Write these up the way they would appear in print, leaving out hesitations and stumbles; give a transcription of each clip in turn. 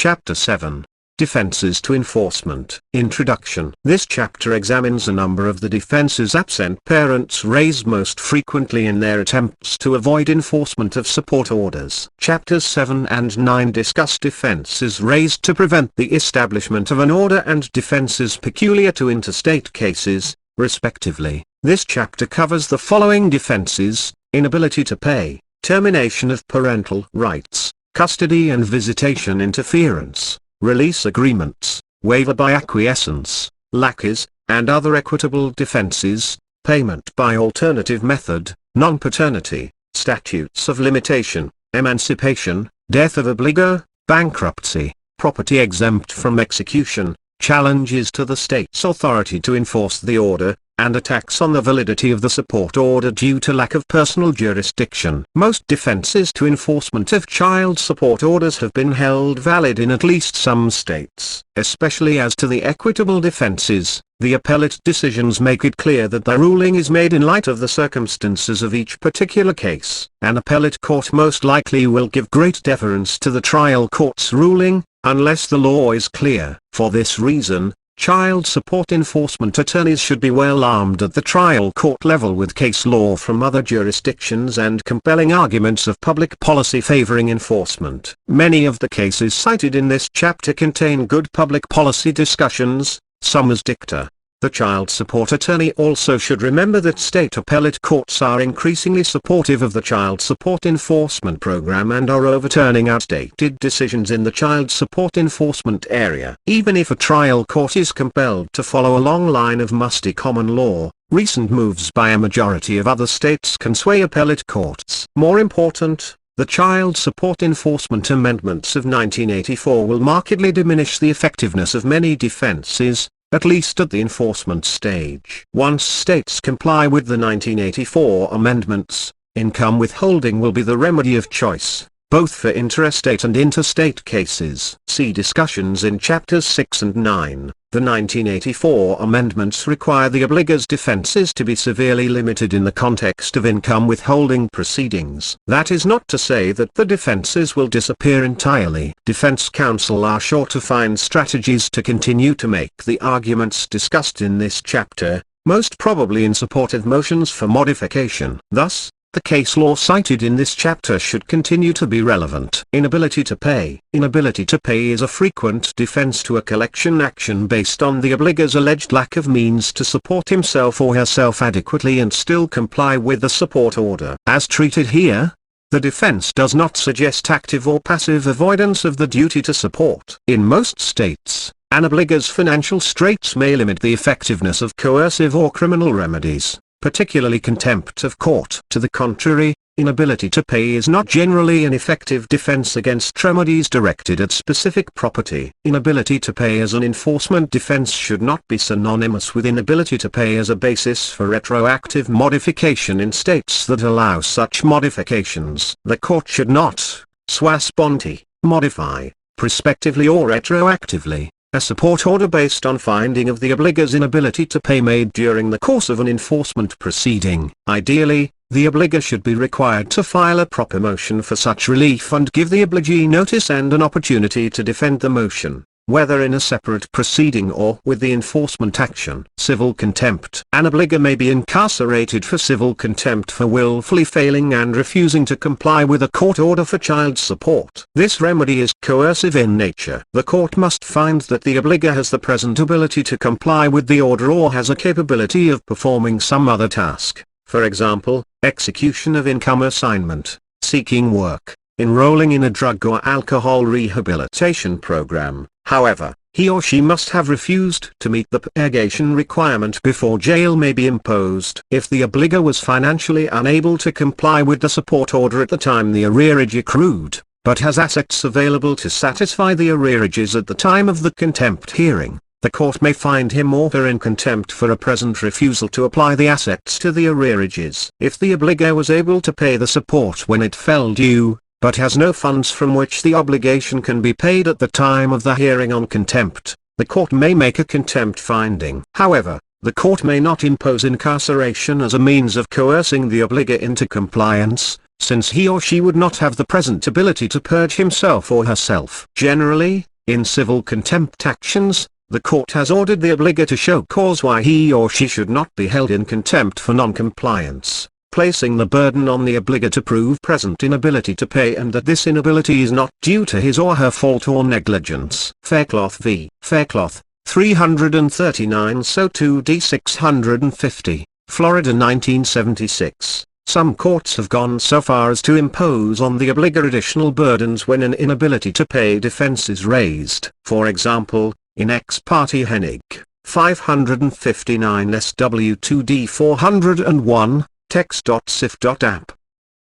Chapter 7. Defenses to Enforcement. Introduction. This chapter examines a number of the defenses absent parents raise most frequently in their attempts to avoid enforcement of support orders. Chapters 7 and 9 discuss defenses raised to prevent the establishment of an order and defenses peculiar to interstate cases, respectively. This chapter covers the following defenses: inability to pay, termination of parental rights, custody and visitation interference, release agreements, waiver by acquiescence, laches, and other equitable defenses, payment by alternative method, non-paternity, statutes of limitation, emancipation, death of obligor, bankruptcy, property exempt from execution, challenges to the state's authority to enforce the order, and attacks on the validity of the support order due to lack of personal jurisdiction. Most defenses to enforcement of child support orders have been held valid in at least some states. Especially as to the equitable defenses, the appellate decisions make it clear that the ruling is made in light of the circumstances of each particular case. An appellate court most likely will give great deference to the trial court's ruling, unless the law is clear. For this reason, child support enforcement attorneys should be well armed at the trial court level with case law from other jurisdictions and compelling arguments of public policy favoring enforcement. Many of the cases cited in this chapter contain good public policy discussions, some as dicta. The child support attorney also should remember that state appellate courts are increasingly supportive of the child support enforcement program and are overturning outdated decisions in the child support enforcement area. Even if a trial court is compelled to follow a long line of musty common law, recent moves by a majority of other states can sway appellate courts. More important, the Child Support Enforcement Amendments of 1984 will markedly diminish the effectiveness of many defenses, at least at the enforcement stage. Once states comply with the 1984 amendments, income withholding will be the remedy of choice, both for intrastate and interstate cases. See discussions in Chapters 6 and 9. The 1984 amendments require the obligor's defenses to be severely limited in the context of income withholding proceedings. That is not to say that the defenses will disappear entirely. Defense counsel are sure to find strategies to continue to make the arguments discussed in this chapter, most probably in support of motions for modification. Thus, the case law cited in this chapter should continue to be relevant. Inability to pay. Inability to pay is a frequent defense to a collection action based on the obligor's alleged lack of means to support himself or herself adequately and still comply with the support order. As treated here, the defense does not suggest active or passive avoidance of the duty to support. In most states, an obligor's financial straits may limit the effectiveness of coercive or criminal remedies, particularly contempt of court. To the contrary, inability to pay is not generally an effective defense against remedies directed at specific property. Inability to pay as an enforcement defense should not be synonymous with inability to pay as a basis for retroactive modification in states that allow such modifications. The court should not, sua sponte, modify, prospectively or retroactively, a support order based on finding of the obligor's inability to pay made during the course of an enforcement proceeding. Ideally, the obligor should be required to file a proper motion for such relief and give the obligee notice and an opportunity to defend the motion, whether in a separate proceeding or with the enforcement action. Civil contempt. An obligor may be incarcerated for civil contempt for willfully failing and refusing to comply with a court order for child support. This remedy is coercive in nature. The court must find that the obligor has the present ability to comply with the order or has a capability of performing some other task, for example, execution of income assignment, seeking work, enrolling in a drug or alcohol rehabilitation program. However, he or she must have refused to meet the purgation requirement before jail may be imposed. If the obligor was financially unable to comply with the support order at the time the arrearage accrued, but has assets available to satisfy the arrearages at the time of the contempt hearing, the court may find him or her in contempt for a present refusal to apply the assets to the arrearages. If the obligor was able to pay the support when it fell due, but has no funds from which the obligation can be paid at the time of the hearing on contempt, the court may make a contempt finding. However, the court may not impose incarceration as a means of coercing the obligor into compliance, since he or she would not have the present ability to purge himself or herself. Generally, In civil contempt actions, the court has ordered the obligor to show cause why he or she should not be held in contempt for non-compliance, placing the burden on the obligor to prove present inability to pay and that this inability is not due to his or her fault or negligence. Faircloth v. Faircloth, 339 So 2d 650, Florida 1976. Some courts have gone so far as to impose on the obligor additional burdens when an inability to pay defense is raised. For example, in Ex parte Hennig, 559 SW2d 401, text.sif.app.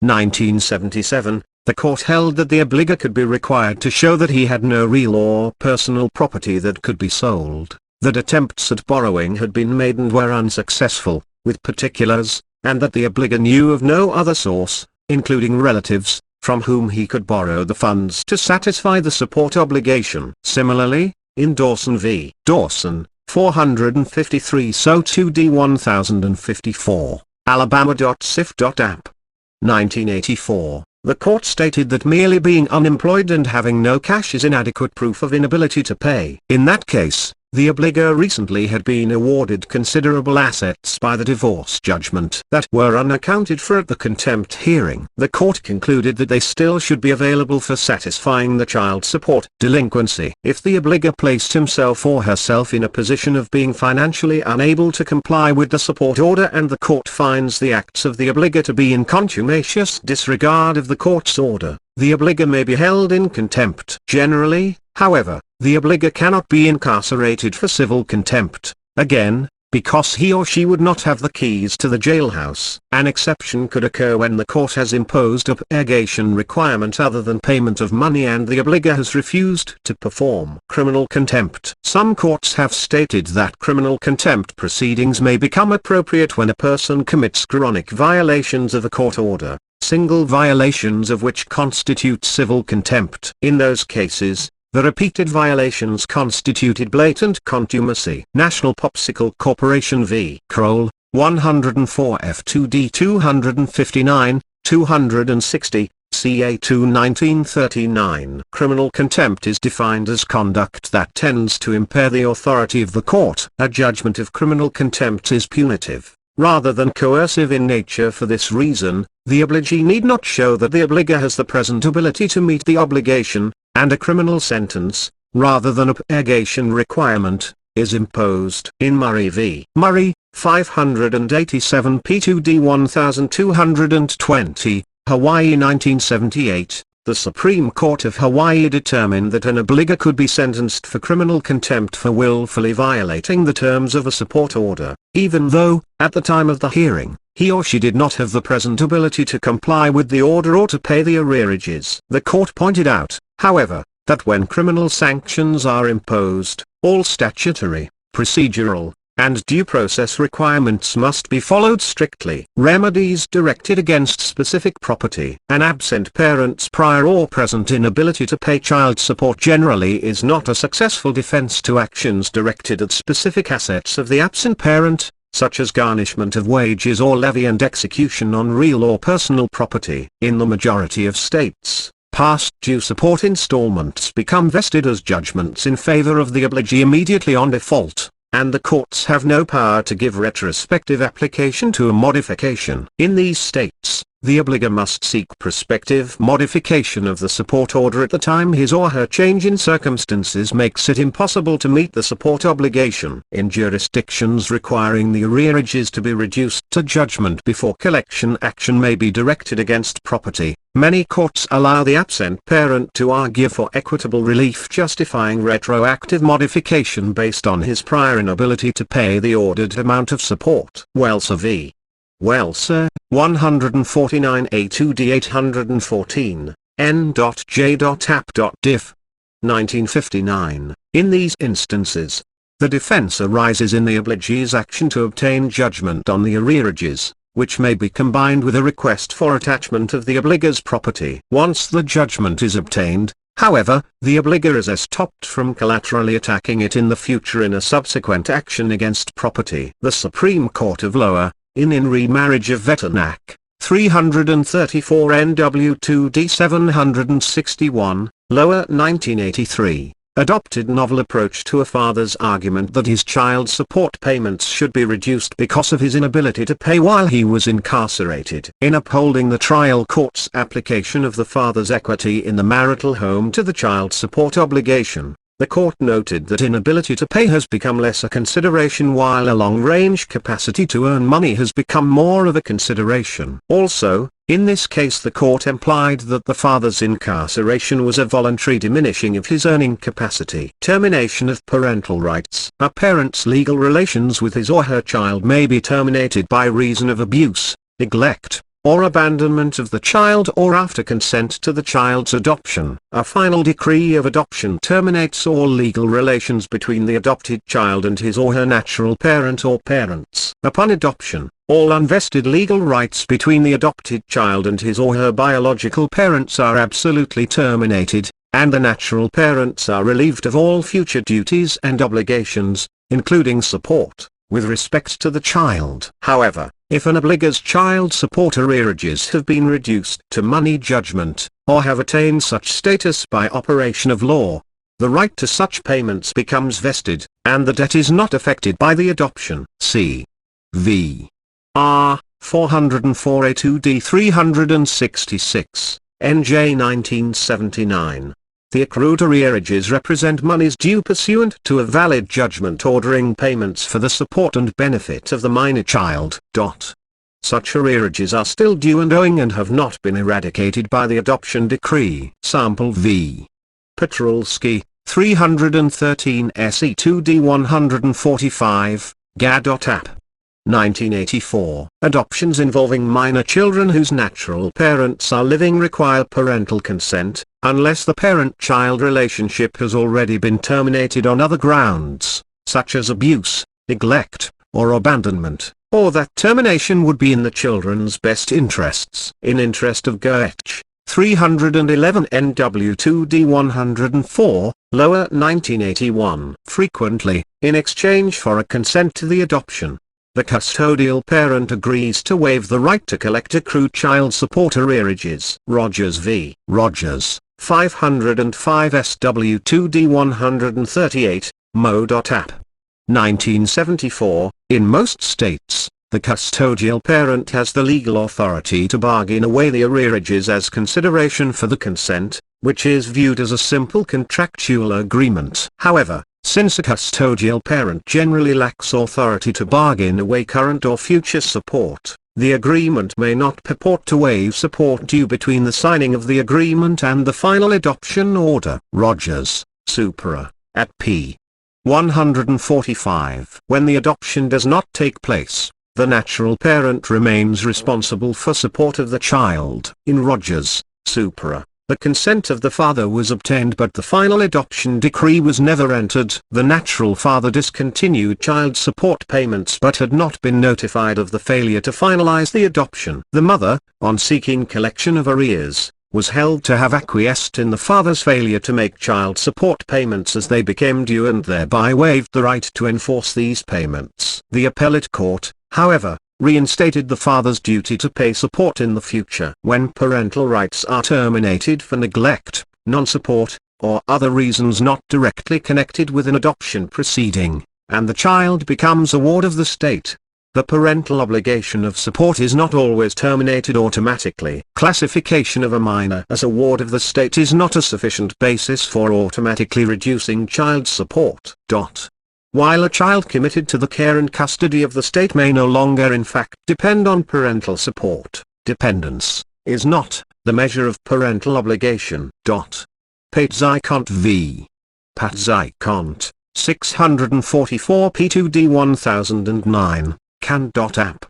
1977, the court held that the obligor could be required to show that he had no real or personal property that could be sold, that attempts at borrowing had been made and were unsuccessful, with particulars, and that the obligor knew of no other source, including relatives, from whom he could borrow the funds to satisfy the support obligation. Similarly, in Dawson v. Dawson, 453 So 2d 1054, Alabama.sif.app. 1984, the court stated that merely being unemployed and having no cash is inadequate proof of inability to pay. In that case, the obligor recently had been awarded considerable assets by the divorce judgment that were unaccounted for at the contempt hearing. The court concluded that they still should be available for satisfying the child support delinquency. If the obligor placed himself or herself in a position of being financially unable to comply with the support order and the court finds the acts of the obligor to be in contumacious disregard of the court's order, the obligor may be held in contempt. Generally, however, the obligor cannot be incarcerated for civil contempt, again, because he or she would not have the keys to the jailhouse. An exception could occur when the court has imposed a purgation requirement other than payment of money and the obligor has refused to perform. Criminal contempt. Some courts have stated that criminal contempt proceedings may become appropriate when a person commits chronic violations of a court order, single violations of which constitute civil contempt. In those cases, the repeated violations constituted blatant contumacy. National Popsicle Corporation v. Kroll, 104 F2D 259, 260, CA2 1939. Criminal contempt is defined as conduct that tends to impair the authority of the court. A judgment of criminal contempt is punitive, rather than coercive in nature. For this reason, the obligee need not show that the obligor has the present ability to meet the obligation, and a criminal sentence, rather than a purgation requirement, is imposed. In Murray v. Murray, 587 P2D 1220, Hawaii 1978, the Supreme Court of Hawaii determined that an obligor could be sentenced for criminal contempt for willfully violating the terms of a support order, even though, at the time of the hearing, he or she did not have the present ability to comply with the order or to pay the arrearages. The court pointed out, however, that when criminal sanctions are imposed, all statutory, procedural, and due process requirements must be followed strictly. Remedies directed against specific property. An absent parent's prior or present inability to pay child support generally is not a successful defense to actions directed at specific assets of the absent parent, such as garnishment of wages or levy and execution on real or personal property. In the majority of states, past due support installments become vested as judgments in favor of the obligee immediately on default, and the courts have no power to give retrospective application to a modification. In these states, the obligor must seek prospective modification of the support order at the time his or her change in circumstances makes it impossible to meet the support obligation. In jurisdictions requiring the arrearages to be reduced to judgment before collection action may be directed against property, many courts allow the absent parent to argue for equitable relief justifying retroactive modification based on his prior inability to pay the ordered amount of support. Welser v. Welser, 149 A2D 814, N.J.App.diff. 1959. In these instances, the defense arises in the obligee's action to obtain judgment on the arrearages, which may be combined with a request for attachment of the obligor's property. Once the judgment is obtained, however, the obligor is estopped from collaterally attacking it in the future in a subsequent action against property. The Supreme Court of Lower, in Remarriage of Veternak, 334 NW2D 761, Lower 1983, adopted novel approach to a father's argument that his child support payments should be reduced because of his inability to pay while he was incarcerated. In upholding the trial court's application of the father's equity in the marital home to the child support obligation, the court noted that inability to pay has become less a consideration while a long-range capacity to earn money has become more of a consideration. Also, in this case the court implied that the father's incarceration was a voluntary diminishing of his earning capacity. Termination of parental rights. A parent's legal relations with his or her child may be terminated by reason of abuse, neglect, or abandonment of the child or after consent to the child's adoption. A final decree of adoption terminates all legal relations between the adopted child and his or her natural parent or parents. Upon adoption, all unvested legal rights between the adopted child and his or her biological parents are absolutely terminated, and the natural parents are relieved of all future duties and obligations, including support, with respect to the child. However, if an obliga's child support arrearages have been reduced to money judgment, or have attained such status by operation of law, the right to such payments becomes vested, and the debt is not affected by the adoption. C. V. R. 404A2D 366, NJ 1979. The accrued arrearages represent monies due pursuant to a valid judgment ordering payments for the support and benefit of the minor child. Such arrearages are still due and owing and have not been eradicated by the adoption decree. Sample v. Petrolsky, 313 SE2D 145, GA.app. 1984. Adoptions involving minor children whose natural parents are living require parental consent, unless the parent-child relationship has already been terminated on other grounds, such as abuse, neglect, or abandonment, or that termination would be in the children's best interests. In interest of Goethe, 311 NW2D 104, lower 1981. Frequently, in exchange for a consent to the adoption, the custodial parent agrees to waive the right to collect accrued child support arrearages. Rogers v. Rogers, 505 SW2D 138, Mo.app. 1974. In most states, the custodial parent has the legal authority to bargain away the arrearages as consideration for the consent, which is viewed as a simple contractual agreement. However, since a custodial parent generally lacks authority to bargain away current or future support, the agreement may not purport to waive support due between the signing of the agreement and the final adoption order. Rogers, Supra, at p. 145. When the adoption does not take place, the natural parent remains responsible for support of the child. In Rogers, Supra, the consent of the father was obtained but the final adoption decree was never entered. The natural father discontinued child support payments but had not been notified of the failure to finalize the adoption. The mother, on seeking collection of arrears, was held to have acquiesced in the father's failure to make child support payments as they became due and thereby waived the right to enforce these payments. The appellate court, however, reinstated the father's duty to pay support in the future. When parental rights are terminated for neglect, non-support, or other reasons not directly connected with an adoption proceeding, and the child becomes a ward of the state, the parental obligation of support is not always terminated automatically. Classification of a minor as a ward of the state is not a sufficient basis for automatically reducing child support. While a child committed to the care and custody of the state may no longer in fact depend on parental support, dependence is not the measure of parental obligation. Patzikont v. Patzikont, 644 P2D 1009, Can.app.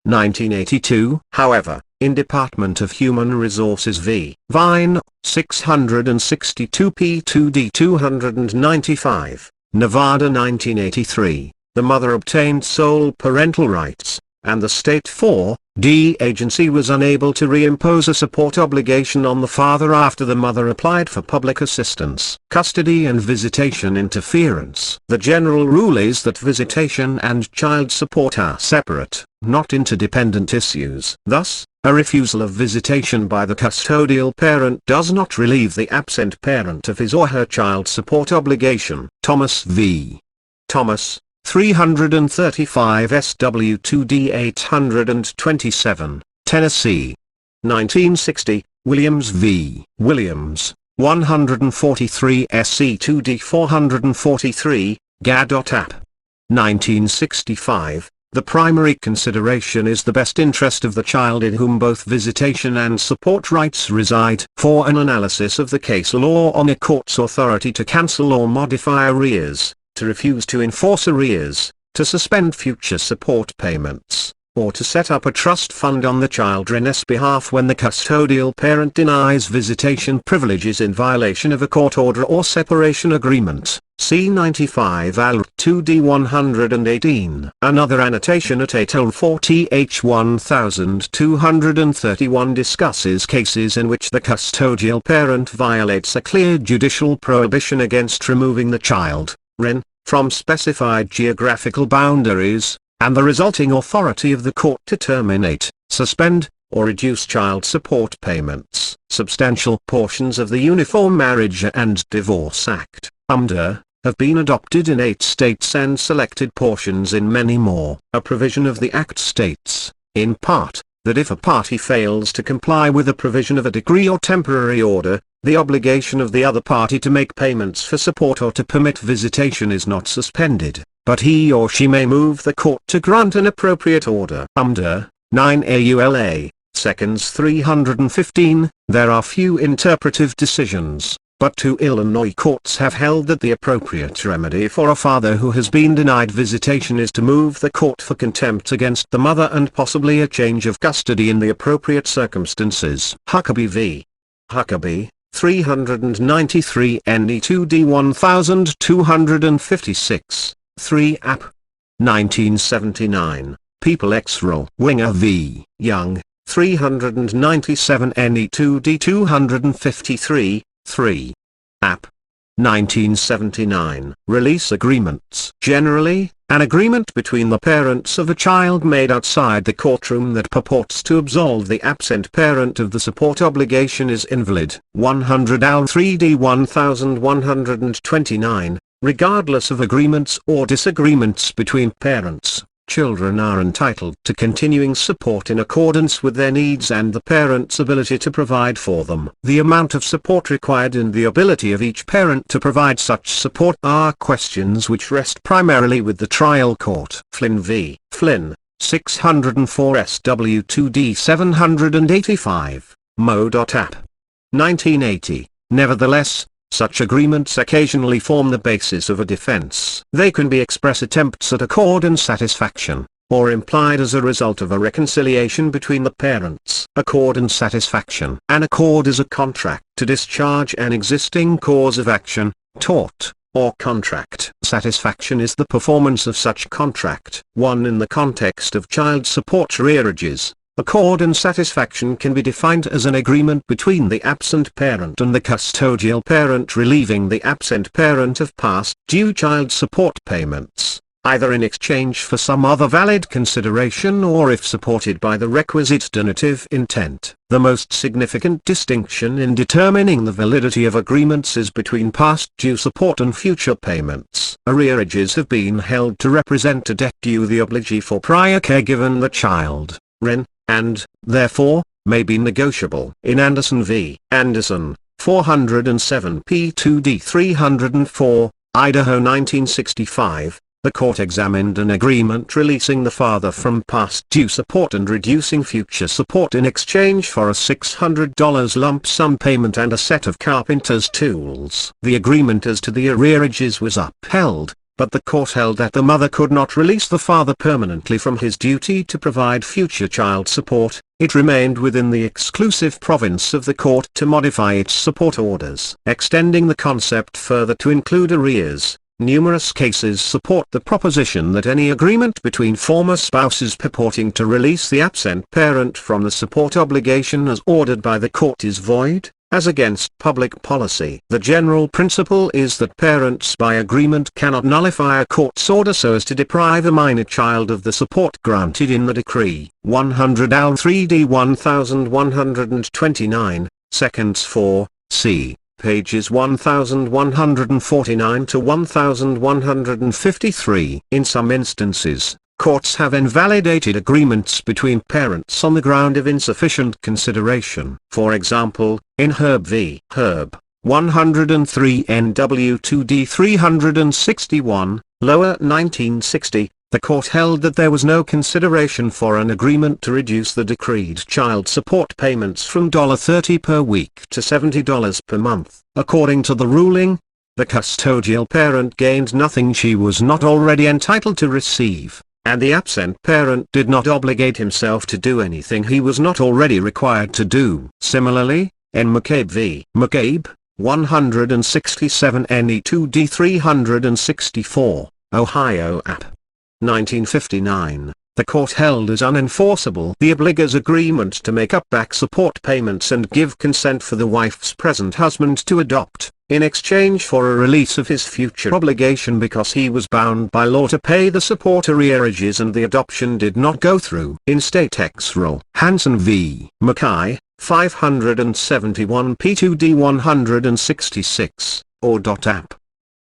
1982. However, in Department of Human Resources v. Vine, 662 P2D 295, Nevada 1983, the mother obtained sole parental rights, and the state for The agency was unable to reimpose a support obligation on the father after the mother applied for public assistance. Custody and visitation interference. The general rule is that visitation and child support are separate, not interdependent issues. Thus, a refusal of visitation by the custodial parent does not relieve the absent parent of his or her child support obligation. Thomas v. Thomas, 335 SW2D 827, Tennessee. 1960, Williams v. Williams, 143 SC2D 443, App. 1965. The primary consideration is the best interest of the child in whom both visitation and support rights reside. For an analysis of the case law on a court's authority to cancel or modify arrears, to refuse to enforce arrears, to suspend future support payments, or to set up a trust fund on the children's behalf when the custodial parent denies visitation privileges in violation of a court order or separation agreement. See 95 Al 2D 118. Another annotation at 804 H 1231 discusses cases in which the custodial parent violates a clear judicial prohibition against removing the child, from specified geographical boundaries, and the resulting authority of the court to terminate, suspend, or reduce child support payments. Substantial portions of the Uniform Marriage and Divorce Act, UMDA, have been adopted in 8 states and selected portions in many more. A provision of the Act states, in part, that if a party fails to comply with a provision of a decree or temporary order, the obligation of the other party to make payments for support or to permit visitation is not suspended, but he or she may move the court to grant an appropriate order. UMDA, 9 AULA, seconds 315. There are few interpretive decisions, but 2 Illinois courts have held that the appropriate remedy for a father who has been denied visitation is to move the court for contempt against the mother and possibly a change of custody in the appropriate circumstances. Huckabee v. Huckabee, 393 NE2D 1256, 3 App. 1979, People ex rel. Winger v. Young, 397 NE2D 253, 3 App. 1979. Release agreements. Generally, an agreement between the parents of a child made outside the courtroom that purports to absolve the absent parent of the support obligation is invalid. 100 Al 3D 1129. Regardless of agreements or disagreements between parents, children are entitled to continuing support in accordance with their needs and the parent's ability to provide for them. The amount of support required and the ability of each parent to provide such support are questions which rest primarily with the trial court. Flynn v. Flynn, 604 SW2D 785, Mo.App. 1980. Nevertheless, such agreements occasionally form the basis of a defense. They can be express attempts at accord and satisfaction, or implied as a result of a reconciliation between the parents. Accord and satisfaction. An accord is a contract to discharge an existing cause of action, tort, or contract. Satisfaction is the performance of such contract. 1. In the context of child support arrearages, accord and satisfaction can be defined as an agreement between the absent parent and the custodial parent relieving the absent parent of past due child support payments, either in exchange for some other valid consideration or if supported by the requisite donative intent. The most significant distinction in determining the validity of agreements is between past due support and future payments. Arrearages have been held to represent a debt due the obligee for prior care given the child, and, therefore, may be negotiable. In Anderson v. Anderson, 407 P2D 304, Idaho 1965, the court examined an agreement releasing the father from past due support and reducing future support in exchange for a $600 lump sum payment and a set of carpenter's tools. The agreement as to the arrearages was upheld, but the court held that the mother could not release the father permanently from his duty to provide future child support. It remained within the exclusive province of the court to modify its support orders. Extending the concept further to include arrears, Numerous cases support the proposition that any agreement between former spouses purporting to release the absent parent from the support obligation as ordered by the court is void, as against public policy. The general principle is that parents by agreement cannot nullify a court's order so as to deprive a minor child of the support granted in the decree. 100 Al 3D 1129, seconds 4, c. Pages 1149 to 1153. In some instances, courts have invalidated agreements between parents on the ground of insufficient consideration. For example, in Herb v. Herb, 103 NW 2D 361, lower 1960, the court held that there was no consideration for an agreement to reduce the decreed child support payments from $30 per week to $70 per month. According to the ruling, the custodial parent gained nothing she was not already entitled to receive, and the absent parent did not obligate himself to do anything he was not already required to do. Similarly, in McCabe v. McCabe, 167 NE 2D 364, Ohio App. 1959, the court held as unenforceable the obligator's agreement to make up back support payments and give consent for the wife's present husband to adopt, in exchange for a release of his future obligation because he was bound by law to pay the support arrearages and the adoption did not go through. In State ex rel. Hansen v. Mackay, 571 P2D 166, or App.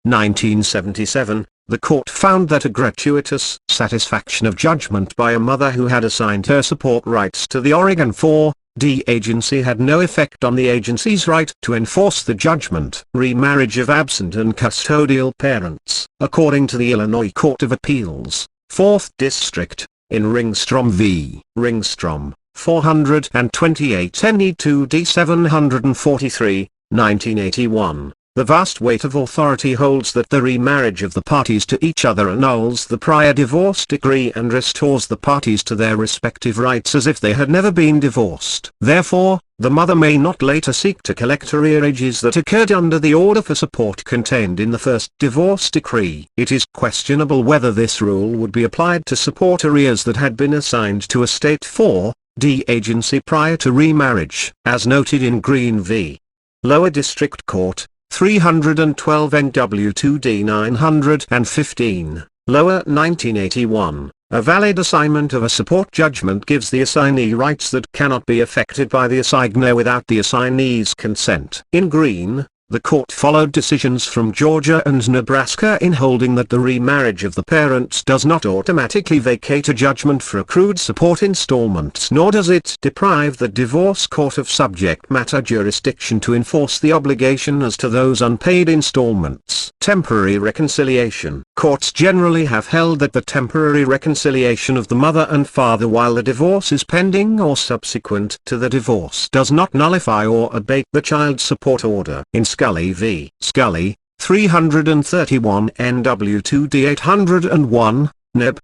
1977, the court found that a gratuitous satisfaction of judgment by a mother who had assigned her support rights to the Oregon 4D agency had no effect on the agency's right to enforce the judgment. Remarriage of absent and custodial parents. According to the Illinois Court of Appeals, 4th District, in Ringstrom v. Ringstrom, 428 NE 2D 743, 1981. The vast weight of authority holds that the remarriage of the parties to each other annuls the prior divorce decree and restores the parties to their respective rights as if they had never been divorced. Therefore, the mother may not later seek to collect arrearages that occurred under the order for support contained in the first divorce decree. It is questionable whether this rule would be applied to support arrears that had been assigned to a state 4D agency prior to remarriage. As noted in Green v. Lower District Court, 312 NW 2D 915, lower 1981, a valid assignment of a support judgment gives the assignee rights that cannot be affected by the assignee without the assignee's consent. In Green, the court followed decisions from Georgia and Nebraska in holding that the remarriage of the parents does not automatically vacate a judgment for accrued support installments, nor does it deprive the divorce court of subject matter jurisdiction to enforce the obligation as to those unpaid installments. Temporary reconciliation. Courts generally have held that the temporary reconciliation of the mother and father while the divorce is pending or subsequent to the divorce does not nullify or abate the child support order. In Scully v. Scully, 331 NW 2D 801, Neb.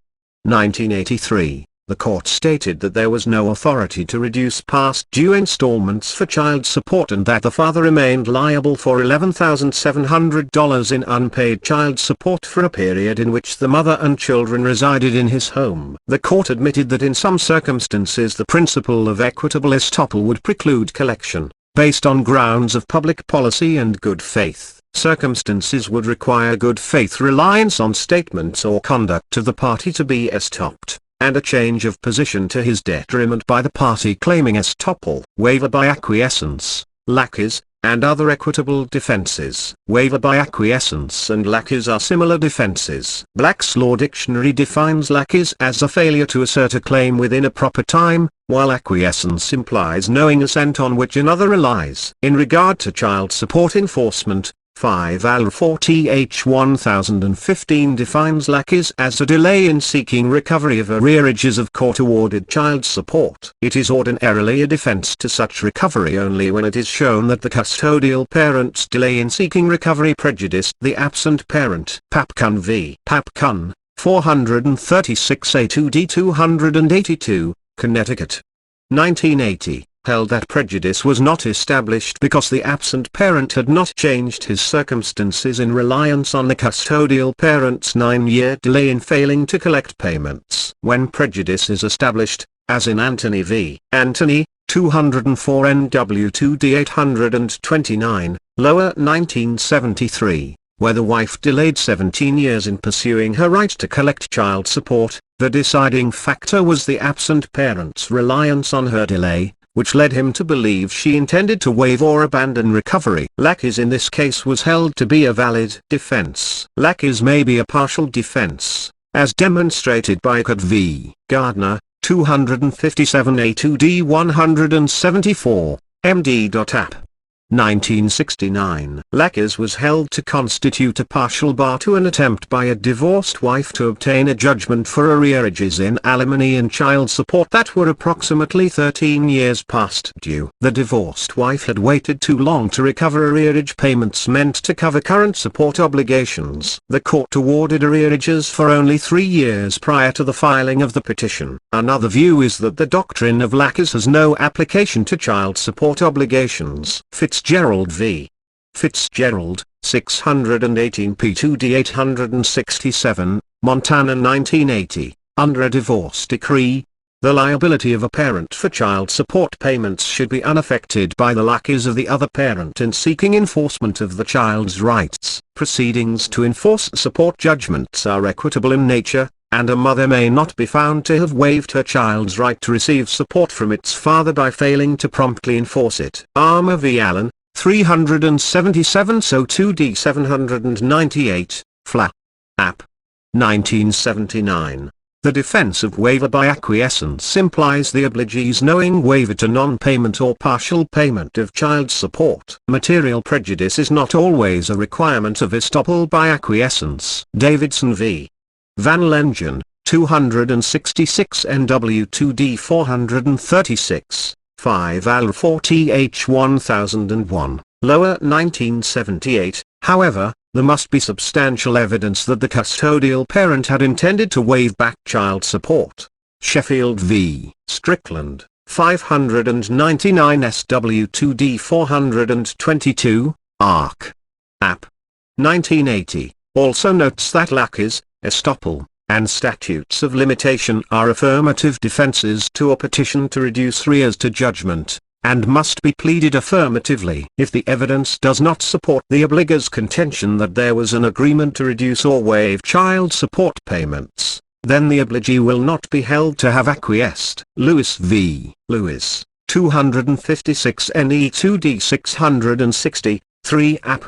1983, the court stated that there was no authority to reduce past due installments for child support and that the father remained liable for $11,700 in unpaid child support for a period in which the mother and children resided in his home. The court admitted that in some circumstances the principle of equitable estoppel would preclude collection, based on grounds of public policy and good faith. Circumstances would require good faith reliance on statements or conduct of the party to be estopped, and a change of position to his detriment by the party claiming estoppel. Waiver by acquiescence, laches, and other equitable defenses. Waiver by acquiescence and laches are similar defenses. Black's Law Dictionary defines laches as a failure to assert a claim within a proper time, while acquiescence implies knowing assent on which another relies. In regard to child support enforcement, 5 Al 4th 1015 defines laches as a delay in seeking recovery of arrearages of court-awarded child support. It is ordinarily a defense to such recovery only when it is shown that the custodial parent's delay in seeking recovery prejudiced the absent parent. Papcun v. Papcun, 436 A2D 282, Connecticut. 1980. held that prejudice was not established because the absent parent had not changed his circumstances in reliance on the custodial parent's 9-year delay in failing to collect payments. When prejudice is established, as in Anthony v. Anthony, 204 NW 2D 829, lower 1973, where the wife delayed 17 years in pursuing her right to collect child support, the deciding factor was the absent parent's reliance on her delay, which led him to believe she intended to waive or abandon recovery. Laches in this case was held to be a valid defense. Laches may be a partial defense, as demonstrated by Accrued v. Gardner, 257 A2D 174, MD.App. 1969. Laches was held to constitute a partial bar to an attempt by a divorced wife to obtain a judgment for arrearages in alimony and child support that were approximately 13 years past due. The divorced wife had waited too long to recover arrearage payments meant to cover current support obligations. The court awarded arrearages for only 3 years prior to the filing of the petition. Another view is that the doctrine of Laches has no application to child support obligations. Fitzgerald v. Fitzgerald, 618 P2D 867, Montana 1980, under a divorce decree, the liability of a parent for child support payments should be unaffected by the laches of the other parent in seeking enforcement of the child's rights. Proceedings to enforce support judgments are equitable in nature, and a mother may not be found to have waived her child's right to receive support from its father by failing to promptly enforce it. Armour v. Allen, 377 So 2D 798, Fla. App. 1979. The defense of waiver by acquiescence implies the obligee's knowing waiver to non-payment or partial payment of child support. Material prejudice is not always a requirement of estoppel by acquiescence. Davidson v. Van Lengen, 266 NW 2D 436, 5 Al 40H 1001, lower 1978. However, there must be substantial evidence that the custodial parent had intended to waive back child support. Sheffield v. Strickland, 599 SW 2D 422, Arc. App. 1980, also notes that laches, estoppel, and statutes of limitation are affirmative defenses to a petition to reduce arrears to judgment, and must be pleaded affirmatively. If the evidence does not support the obligator's contention that there was an agreement to reduce or waive child support payments, then the obligee will not be held to have acquiesced. Lewis v. Lewis, 256 NE 2D 660, 3 App.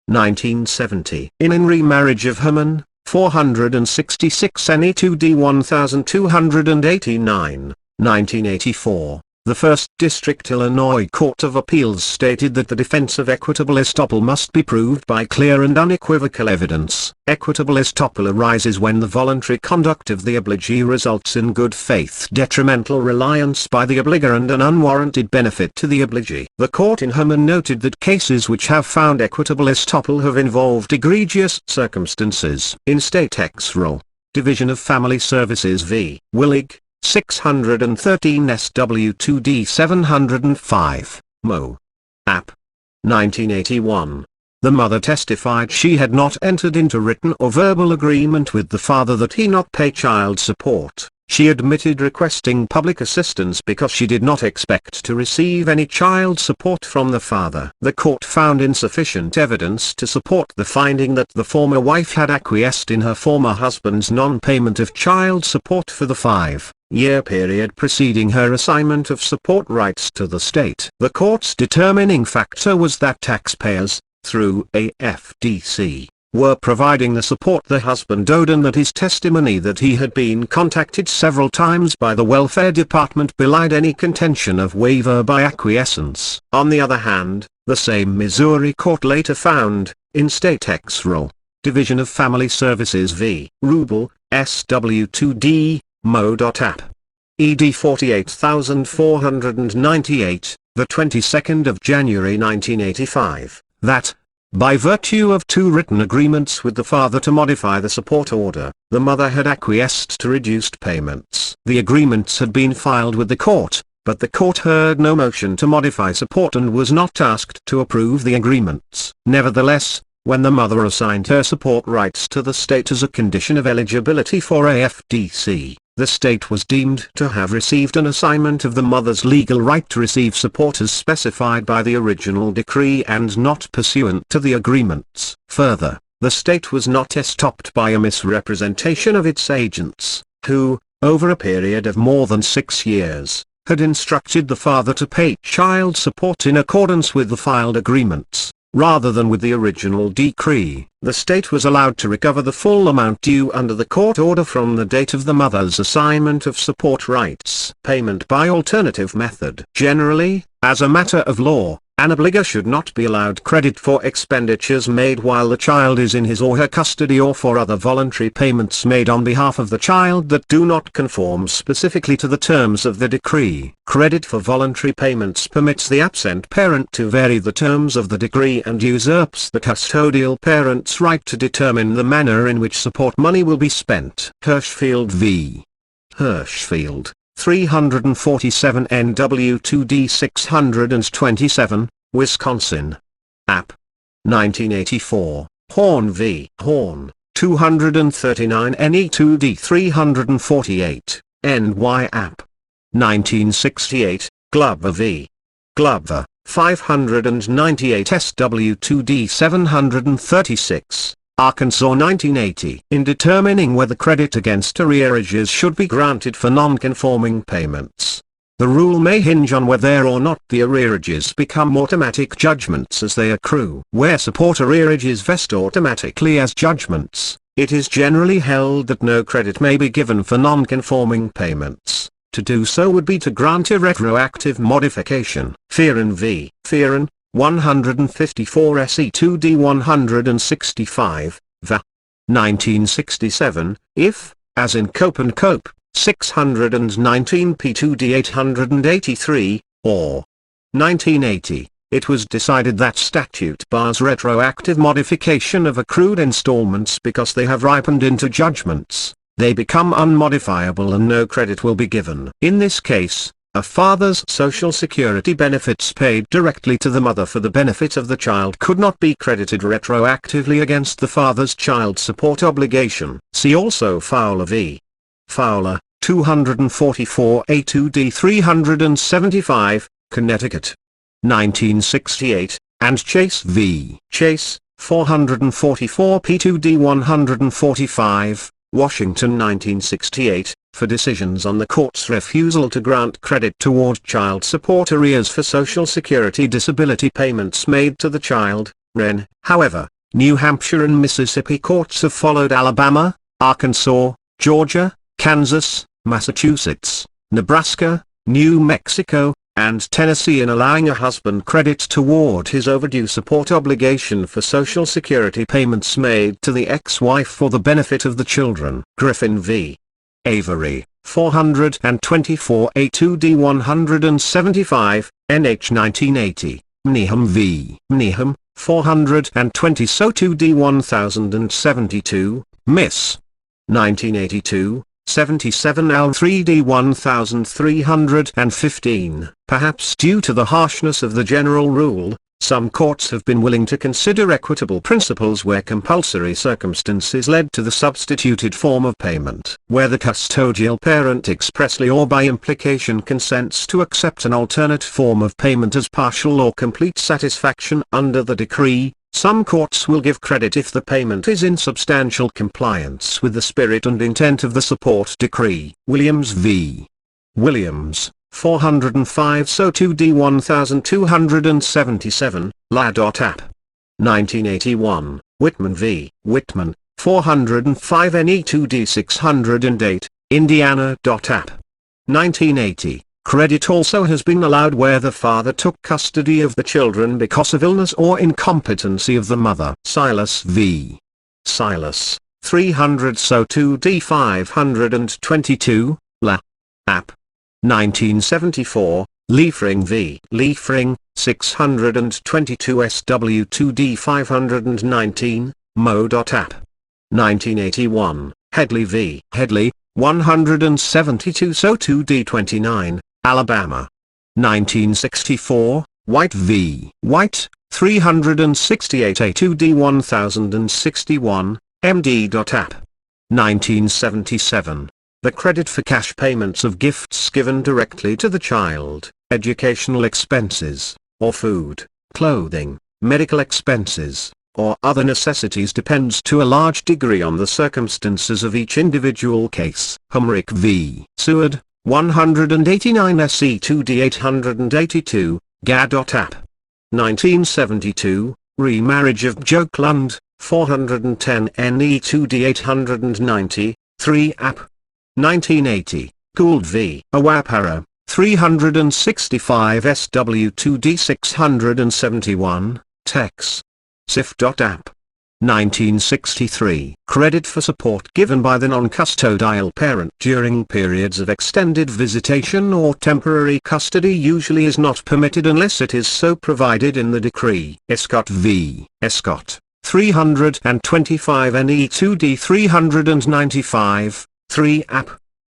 1970. In Remarriage of Herman, 466 NE 2D 1289, 1984, the First District Illinois Court of Appeals stated that the defense of equitable estoppel must be proved by clear and unequivocal evidence. Equitable estoppel arises when the voluntary conduct of the obligee results in good faith detrimental reliance by the obligor and an unwarranted benefit to the obligee. The court in Herman noted that cases which have found equitable estoppel have involved egregious circumstances. In State Ex Rel. Division of Family Services v. Willig, 613 SW 2D 705, Mo. App. 1981. The mother testified she had not entered into written or verbal agreement with the father that he not pay child support. She admitted requesting public assistance because she did not expect to receive any child support from the father. The court found insufficient evidence to support the finding that the former wife had acquiesced in her former husband's non-payment of child support for the 5-year period preceding her assignment of support rights to the state. The court's determining factor was that taxpayers, through AFDC, were providing the support the husband owed and that his testimony that he had been contacted several times by the welfare department belied any contention of waiver by acquiescence. On the other hand, the same Missouri court later found, in State Ex Rel. Division of Family Services v. Rubel, SW2D, Mo.App. ED 48498, the 22nd of January 1985, that, by virtue of 2 written agreements with the father to modify the support order, the mother had acquiesced to reduced payments. The agreements had been filed with the court, but the court heard no motion to modify support and was not asked to approve the agreements. Nevertheless, when the mother assigned her support rights to the state as a condition of eligibility for AFDC, the state was deemed to have received an assignment of the mother's legal right to receive support as specified by the original decree and not pursuant to the agreements. Further, the state was not estopped by a misrepresentation of its agents, who, over a period of more than 6 years, had instructed the father to pay child support in accordance with the filed agreements, rather than with the original decree. The state was allowed to recover the full amount due under the court order from the date of the mother's assignment of support rights. Payment by alternative method. Generally, as a matter of law, an obligor should not be allowed credit for expenditures made while the child is in his or her custody or for other voluntary payments made on behalf of the child that do not conform specifically to the terms of the decree. Credit for voluntary payments permits the absent parent to vary the terms of the decree and usurps the custodial parent's right to determine the manner in which support money will be spent. Hirschfield v. Hirschfield. 347 NW2D 627, Wisconsin. App. 1984. Horn v. Horn. 239 NE2D 348, NY App. 1968, Glover v. Glover. 598 SW2D 736. Arkansas 1980. In determining whether credit against arrearages should be granted for non-conforming payments, the rule may hinge on whether or not the arrearages become automatic judgments as they accrue. Where support arrearages vest automatically as judgments, it is generally held that no credit may be given for non-conforming payments. To do so would be to grant a retroactive modification. Fearon v. Fearon. 154 SE2D 165, VA. 1967, if, as in Cope and Cope, 619 P2D 883, or 1980, it was decided that statute bars retroactive modification of accrued installments because they have ripened into judgments. They become unmodifiable and no credit will be given. In this case, a father's Social Security benefits paid directly to the mother for the benefit of the child could not be credited retroactively against the father's child support obligation. See also Fowler v. Fowler, 244 A2D 375, Connecticut. 1968, and Chase v. Chase, 444 P2D 145, Washington 1968, for decisions on the court's refusal to grant credit toward child support arrears for Social Security disability payments made to the child, Wren. However, New Hampshire and Mississippi courts have followed Alabama, Arkansas, Georgia, Kansas, Massachusetts, Nebraska, New Mexico, and Tennessee in allowing a husband credit toward his overdue support obligation for Social Security payments made to the ex-wife for the benefit of the children. Griffin v. Avery, 424 A2D 175, NH 1980, Needham v. Needham, 420 SO2D 1072, Miss. 1982, 77 L3D 1315. Perhaps due to the harshness of the general rule, some courts have been willing to consider equitable principles where compulsory circumstances led to the substituted form of payment. Where the custodial parent expressly or by implication consents to accept an alternate form of payment as partial or complete satisfaction under the decree, some courts will give credit if the payment is in substantial compliance with the spirit and intent of the support decree. Williams v. Williams, 405 SO2D 1277, La.App. 1981, Whitman v. Whitman, 405 NE2D 608, Indiana.App. 1980. Credit also has been allowed where the father took custody of the children because of illness or incompetency of the mother. Silas v. Silas, 300 SO2D 522, La.App. 1974, Liefring v. Liefring, 622 SW2D 519, Mo.App. 1981, Headley v. Headley, 172 SO2D 29, Alabama. 1964, White v. White, 368 A2D 1061, MD.App. 1977. The credit for cash payments of gifts given directly to the child, educational expenses, or food, clothing, medical expenses, or other necessities depends to a large degree on the circumstances of each individual case. Humrick v. Seward, 189 SE2D 882, GA.App. 1972, Remarriage of Jokeland, 410 NE2D 890, 3 App. 1980, Gould v. Awapara, 365 SW2D 671, Tex. SIF.App. 1963. Credit for support given by the non-custodial parent during periods of extended visitation or temporary custody usually is not permitted unless it is so provided in the decree. Escott v. Escott, 325 NE2D 395, 3 App.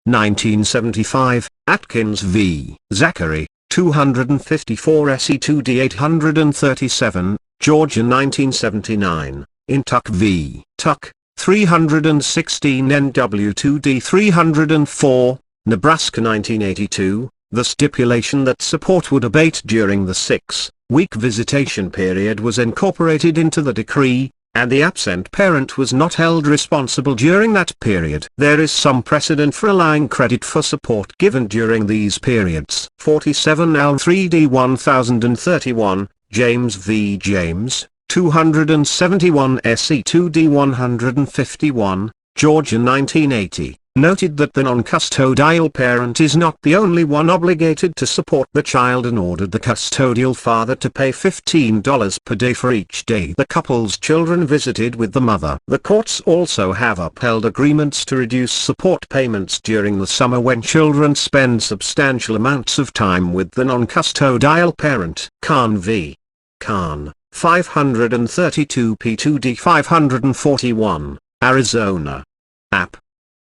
1975, Atkins v. Zachary, 254 SE2D 837, Georgia 1979, in Tuck v. Tuck, 316 NW2D 304, Nebraska 1982, the stipulation that support would abate during the 6-week visitation period was incorporated into the decree, and the absent parent was not held responsible during that period. There is some precedent for allowing credit for support given during these periods. 47 Al 3D 1031, James v. James, 271 SE2D 151, Georgia 1980, noted that the non-custodial parent is not the only one obligated to support the child and ordered the custodial father to pay $15 per day for each day the couple's children visited with the mother. The courts also have upheld agreements to reduce support payments during the summer when children spend substantial amounts of time with the non-custodial parent. Khan v. Khan, 532 P2D 541, Arizona. App.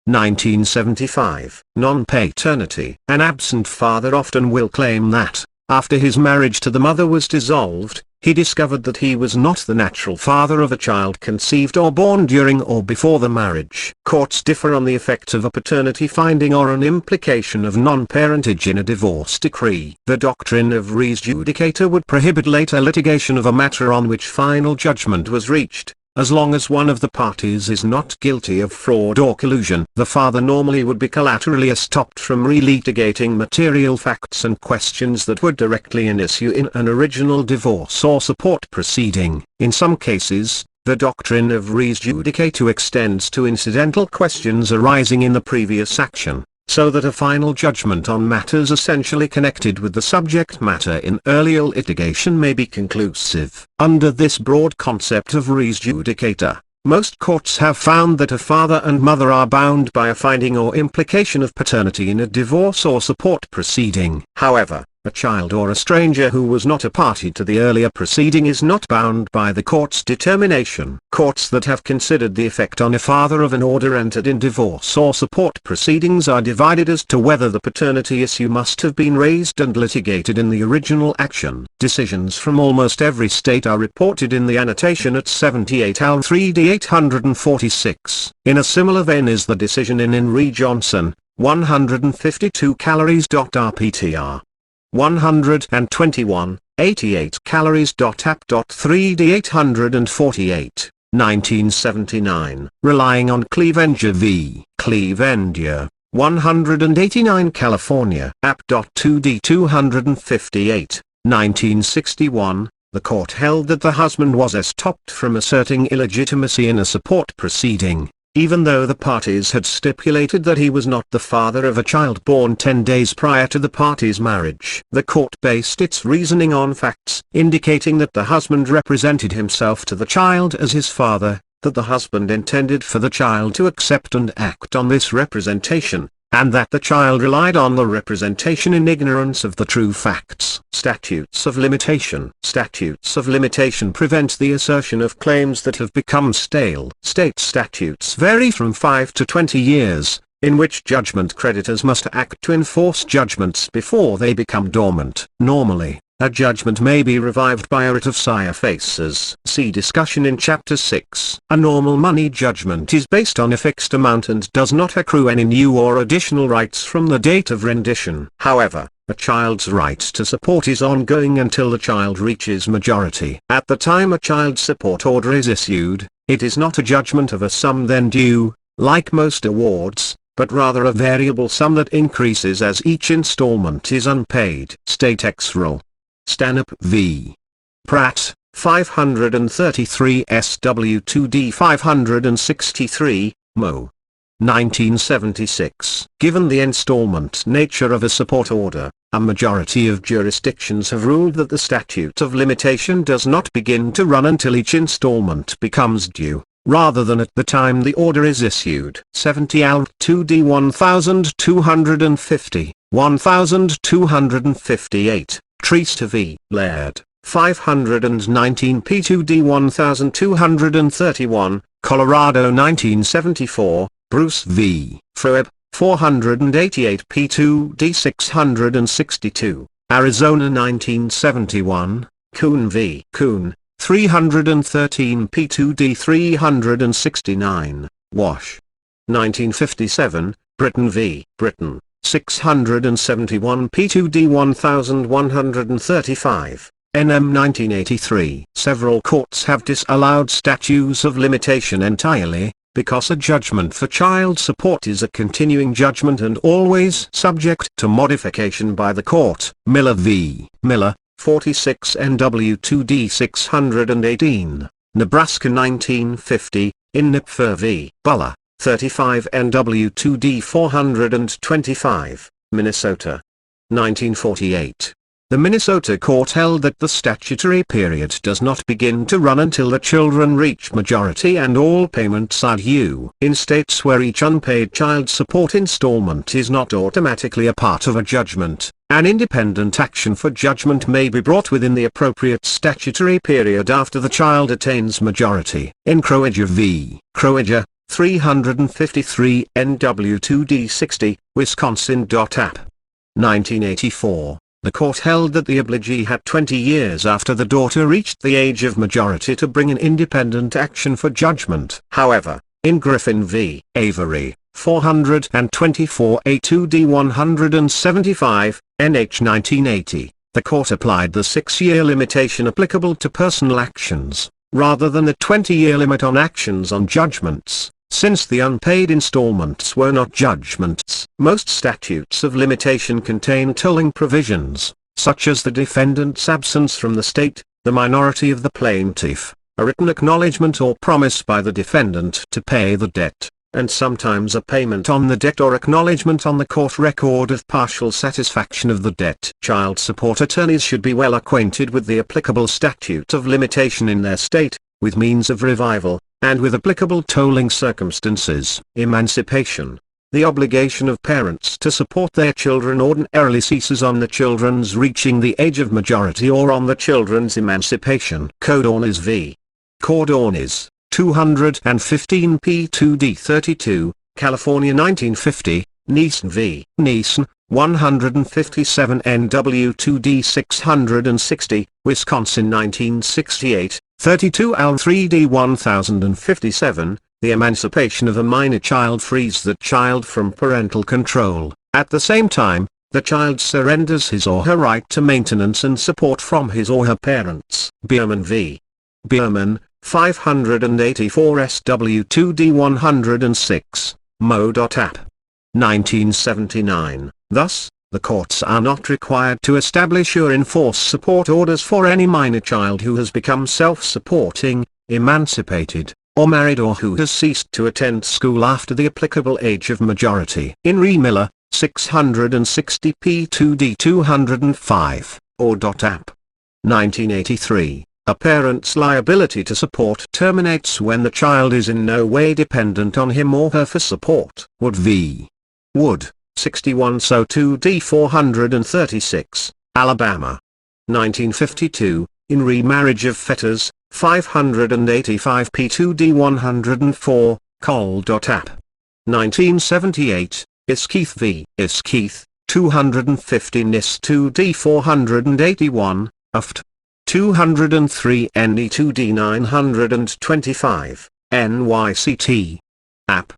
1975. Non-paternity. An absent father often will claim that, after his marriage to the mother was dissolved, he discovered that he was not the natural father of a child conceived or born during or before the marriage. Courts differ on the effect of a paternity finding or an implication of non-parentage in a divorce decree. The doctrine of res judicata would prohibit later litigation of a matter on which final judgment was reached. As long as one of the parties is not guilty of fraud or collusion, the father normally would be collaterally estopped from relitigating material facts and questions that were directly in issue in an original divorce or support proceeding. In some cases, the doctrine of res judicata extends to incidental questions arising in the previous action, so that a final judgment on matters essentially connected with the subject matter in earlier litigation may be conclusive. Under this broad concept of res judicata, most courts have found that a father and mother are bound by a finding or implication of paternity in a divorce or support proceeding. However, a child or a stranger who was not a party to the earlier proceeding is not bound by the court's determination. Courts that have considered the effect on a father of an order entered in divorce or support proceedings are divided as to whether the paternity issue must have been raised and litigated in the original action. Decisions from almost every state are reported in the annotation at 78 Al 3D 846. In a similar vein is the decision in re Johnson, 152 calories.rptr. 121, 88 calories.app.3D 848, 1979. Relying on Clevenger v. Clevenger, 189 California. App.2D 258, 1961, the court held that the husband was estopped from asserting illegitimacy in a support proceeding, even though the parties had stipulated that he was not the father of a child born 10 days prior to the parties' marriage. The court based its reasoning on facts indicating that the husband represented himself to the child as his father, that the husband intended for the child to accept and act on this representation, and that the child relied on the representation in ignorance of the true facts. Statutes of Limitation. Statutes of limitation prevent the assertion of claims that have become stale. State statutes vary from 5 to 20 years, in which judgment creditors must act to enforce judgments before they become dormant. Normally, a judgment may be revived by a writ of sine faces. See discussion in Chapter 6. A normal money judgment is based on a fixed amount and does not accrue any new or additional rights from the date of rendition. However, a child's right to support is ongoing until the child reaches majority. At the time a child support order is issued, it is not a judgment of a sum then due, like most awards, but rather a variable sum that increases as each installment is unpaid. State Ex Rel. Stanhope v. Pratt, 533 SW2D 563, Mo. 1976. Given the installment nature of a support order, a majority of jurisdictions have ruled that the statute of limitation does not begin to run until each installment becomes due, rather than at the time the order is issued. 70 Al 2D 1250, 1258. Treaster v. Laird, 519 P2D 1231, Colorado 1974, Bruce v. Phoeb, 488 P2D 662, Arizona 1971, Kuhn v. Kuhn, 313 P2D 369, Wash. 1957, Britain v. Britain, 671 P2D 1135, NM 1983. Several courts have disallowed statutes of limitation entirely, because a judgment for child support is a continuing judgment and always subject to modification by the court. Miller v. Miller, 46 NW 2D 618, Nebraska 1950, Innipfer v. Buller, 35 NW 2D 425, Minnesota. 1948. The Minnesota court held that the statutory period does not begin to run until the children reach majority and all payments are due. In states where each unpaid child support installment is not automatically a part of a judgment, an independent action for judgment may be brought within the appropriate statutory period after the child attains majority. In Croager v. Croager, 353 NW 2D 60, Wisconsin. App. 1984, the court held that the obligee had 20 years after the daughter reached the age of majority to bring an independent action for judgment. However, in Griffin v. Avery, 424 A2D 175, NH 1980, the court applied the 6-year limitation applicable to personal actions, rather than the 20-year limit on actions on judgments, since the unpaid installments were not judgments. Most statutes of limitation contain tolling provisions, such as the defendant's absence from the state, the minority of the plaintiff, a written acknowledgement or promise by the defendant to pay the debt, and sometimes a payment on the debt or acknowledgement on the court record of partial satisfaction of the debt. Child support attorneys should be well acquainted with the applicable statute of limitation in their state, with means of revival, and with applicable tolling circumstances. Emancipation. The obligation of parents to support their children ordinarily ceases on the children's reaching the age of majority or on the children's emancipation. Cordonez v. Cordonez, 215 P2D 32, California 1950, Neeson v. Neeson, 157 NW 2D 660, Wisconsin 1968, 32 Al 3D 1057, the emancipation of a minor child frees the child from parental control. At the same time, the child surrenders his or her right to maintenance and support from his or her parents. Bierman v. Bierman, 584 SW2D 106, Mo.App. 1979. Thus, the courts are not required to establish or enforce support orders for any minor child who has become self-supporting, emancipated, or married or who has ceased to attend school after the applicable age of majority. In Re Miller, 660 P2D 205, or.App. 1983. A parent's liability to support terminates when the child is in no way dependent on him or her for support. Wood v. Wood, 61 So 2D 436, Alabama. 1952, in Remarriage of Fetters, 585 P2D 104, Col.App. 1978, Iskeith v. Iskeith, 250 NIS 2D 481, UFT. 203 NE 2D 925, NYCT. App.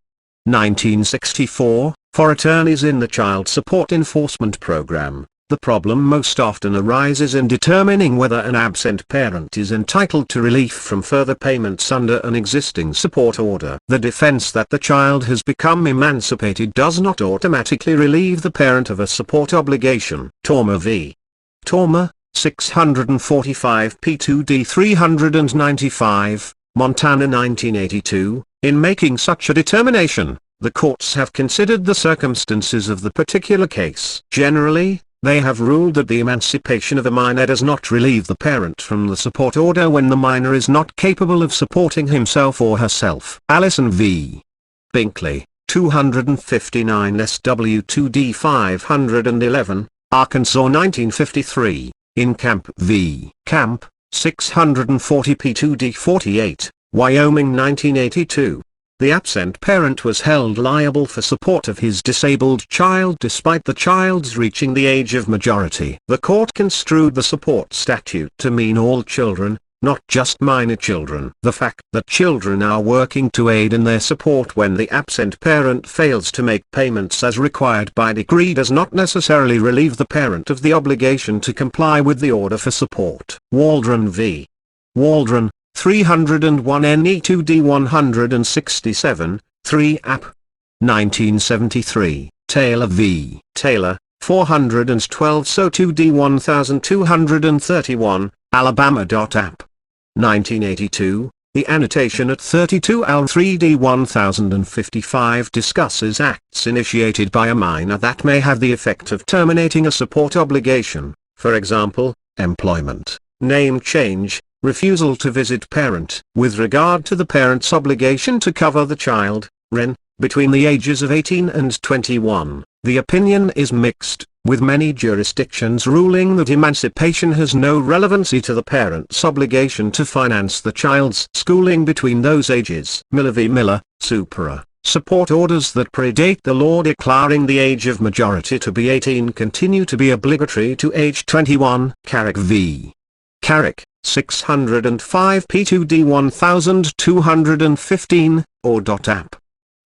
1964, for attorneys in the Child Support Enforcement Program, the problem most often arises in determining whether an absent parent is entitled to relief from further payments under an existing support order. The defense that the child has become emancipated does not automatically relieve the parent of a support obligation. Torma v. Torma, 645 P2D 395, Montana 1982. In making such a determination, the courts have considered the circumstances of the particular case. Generally, they have ruled that the emancipation of a minor does not relieve the parent from the support order when the minor is not capable of supporting himself or herself. Allison v. Binkley, 259 SW2D 511, Arkansas 1953, in Camp v. Camp, 640 P2D 48, Wyoming 1982. The absent parent was held liable for support of his disabled child despite the child's reaching the age of majority. The court construed the support statute to mean all children, not just minor children. The fact that children are working to aid in their support when the absent parent fails to make payments as required by decree does not necessarily relieve the parent of the obligation to comply with the order for support. Waldron v. Waldron, 301 NE2D 167, 3 App. 1973, Taylor v. Taylor, 412 SO2D 1231, Alabama. App. 1982, the annotation at 32 AL 3D 1055 discusses acts initiated by a minor that may have the effect of terminating a support obligation, for example, employment, name change, refusal to visit parent. With regard to the parent's obligation to cover the child, REN, between the ages of 18 and 21, the opinion is mixed, with many jurisdictions ruling that emancipation has no relevancy to the parent's obligation to finance the child's schooling between those ages. Miller v. Miller, Supra. Support orders that predate the law declaring the age of majority to be 18 continue to be obligatory to age 21. Carrick v. Carrick, 605 P2D 1215, or .app.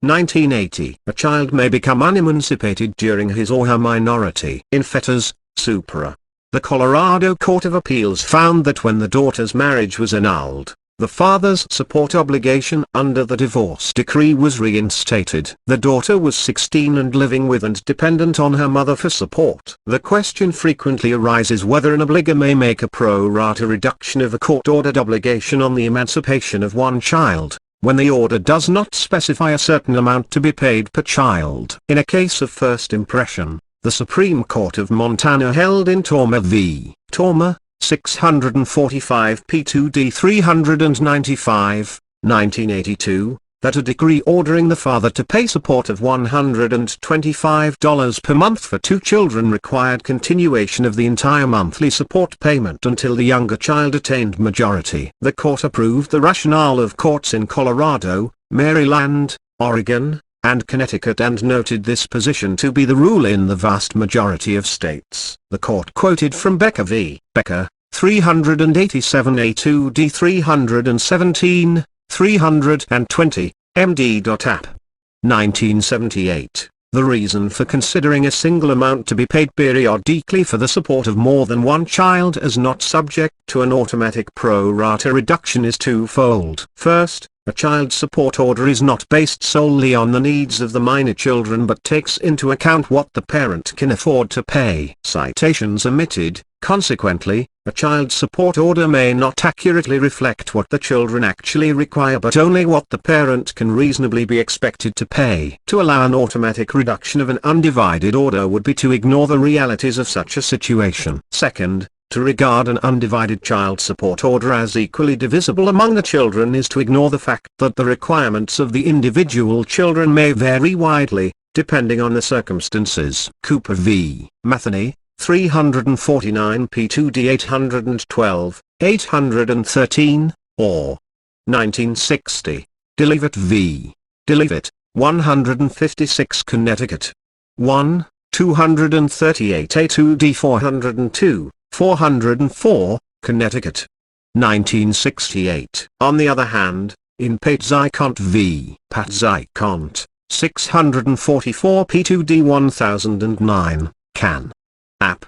1980. A child may become unemancipated during his or her minority. In Fetters, Supra. The Colorado Court of Appeals found that when the daughter's marriage was annulled, the father's support obligation under the divorce decree was reinstated. The daughter was 16 and living with and dependent on her mother for support. The question frequently arises whether an obligor may make a pro rata reduction of a court-ordered obligation on the emancipation of one child, when the order does not specify a certain amount to be paid per child. In a case of first impression, the Supreme Court of Montana held in Torma v. Torma, 645 P2D 395, 1982, that a decree ordering the father to pay support of $125 per month for 2 children required continuation of the entire monthly support payment until the younger child attained majority. The court approved the rationale of courts in Colorado, Maryland, Oregon, and Connecticut and noted this position to be the rule in the vast majority of states. The court quoted from Becker v. Becker, 387 A2D 317, 320, MD.app. 1978. The reason for considering a single amount to be paid periodically for the support of more than one child as not subject to an automatic pro rata reduction is twofold. First, a child support order is not based solely on the needs of the minor children but takes into account what the parent can afford to pay. Citations omitted. Consequently, a child support order may not accurately reflect what the children actually require but only what the parent can reasonably be expected to pay. To allow an automatic reduction of an undivided order would be to ignore the realities of such a situation. Second, to regard an undivided child support order as equally divisible among the children is to ignore the fact that the requirements of the individual children may vary widely, depending on the circumstances. Cooper v. Matheny, 349 P2D 812, 813, or 1960. Delivet v. Delivet, 156 Connecticut. 1, 238A2D 402, 404, Connecticut. 1968. On the other hand, in Patzicont v. Patzicont, 644 P2D 1009, Can. App.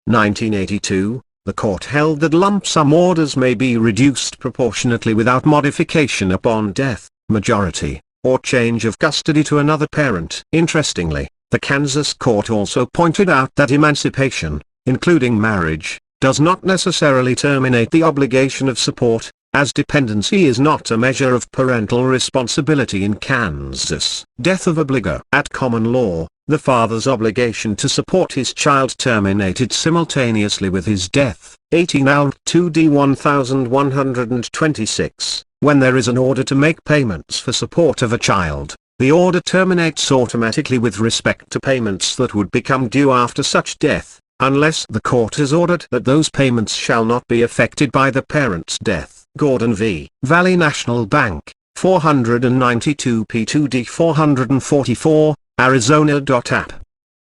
1982, the court held that lump sum orders may be reduced proportionately without modification upon death, majority, or change of custody to another parent. Interestingly, the Kansas court also pointed out that emancipation, including marriage, does not necessarily terminate the obligation of support, as dependency is not a measure of parental responsibility in Kansas. Death of obligor. At common law, the father's obligation to support his child terminated simultaneously with his death. 18 Al 2D 1126. When there is an order to make payments for support of a child, the order terminates automatically with respect to payments that would become due after such death, unless the court has ordered that those payments shall not be affected by the parent's death. Gordon v. Valley National Bank, 492 P2D 444, Arizona. App.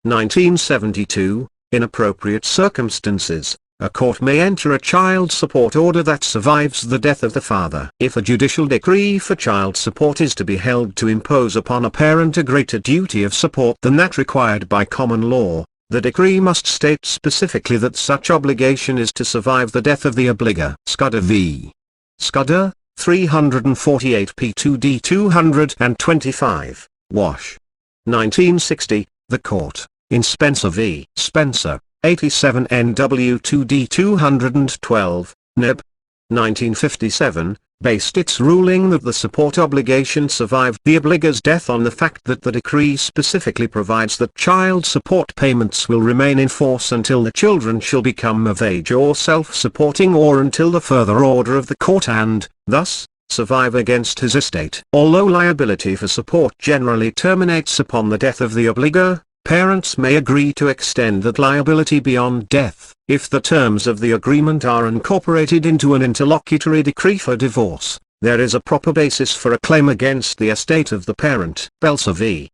1972, in appropriate circumstances, a court may enter a child support order that survives the death of the father. If a judicial decree for child support is to be held to impose upon a parent a greater duty of support than that required by common law, the decree must state specifically that such obligation is to survive the death of the obligor. Scudder v. Scudder, 348 P2D 225, Wash. 1960, the court, in Spencer v. Spencer, 87 NW 2D 212, Neb. 1957, based its ruling that the support obligation survived the obligor's death on the fact that the decree specifically provides that child support payments will remain in force until the children shall become of age or self-supporting, or until the further order of the court, and, thus, survive against his estate. Although liability for support generally terminates upon the death of the obligor, parents may agree to extend that liability beyond death, if the terms of the agreement are incorporated into an interlocutory decree for divorce. There is a proper basis for a claim against the estate of the parent. Belser v.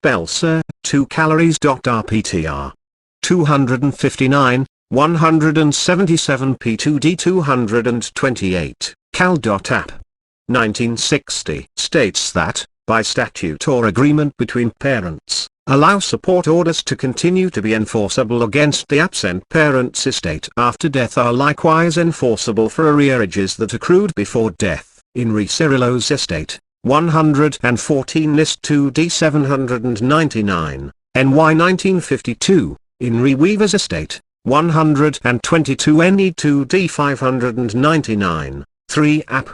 Belser, 2 calories. RPTR. 259, 177 P2D 228, Cal.App. 1960 states that, by statute or agreement between parents, allow support orders to continue to be enforceable against the absent parent's estate after death are likewise enforceable for arrearages that accrued before death. In Re Cirillo's estate, 114 List 2D 799, NY 1952, in Re Weaver's estate, 122 NE 2D 599, 3 App.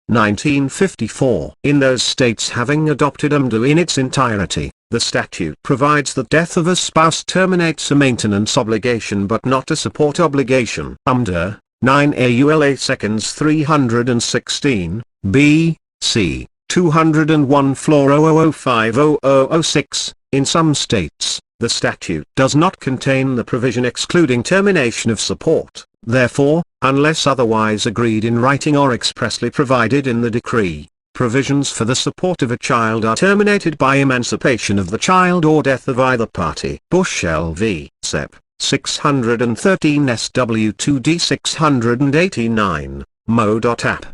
1954. In those states having adopted UMDA in its entirety, the statute provides that death of a spouse terminates a maintenance obligation but not a support obligation. UMDA, 9 AULA seconds 316, B, C, 201 floor 0005006. In some states, the statute does not contain the provision excluding termination of support. Therefore, unless otherwise agreed in writing or expressly provided in the decree, provisions for the support of a child are terminated by emancipation of the child or death of either party. Bush L.V. Sep. 613 SW2D 689, Mo.App.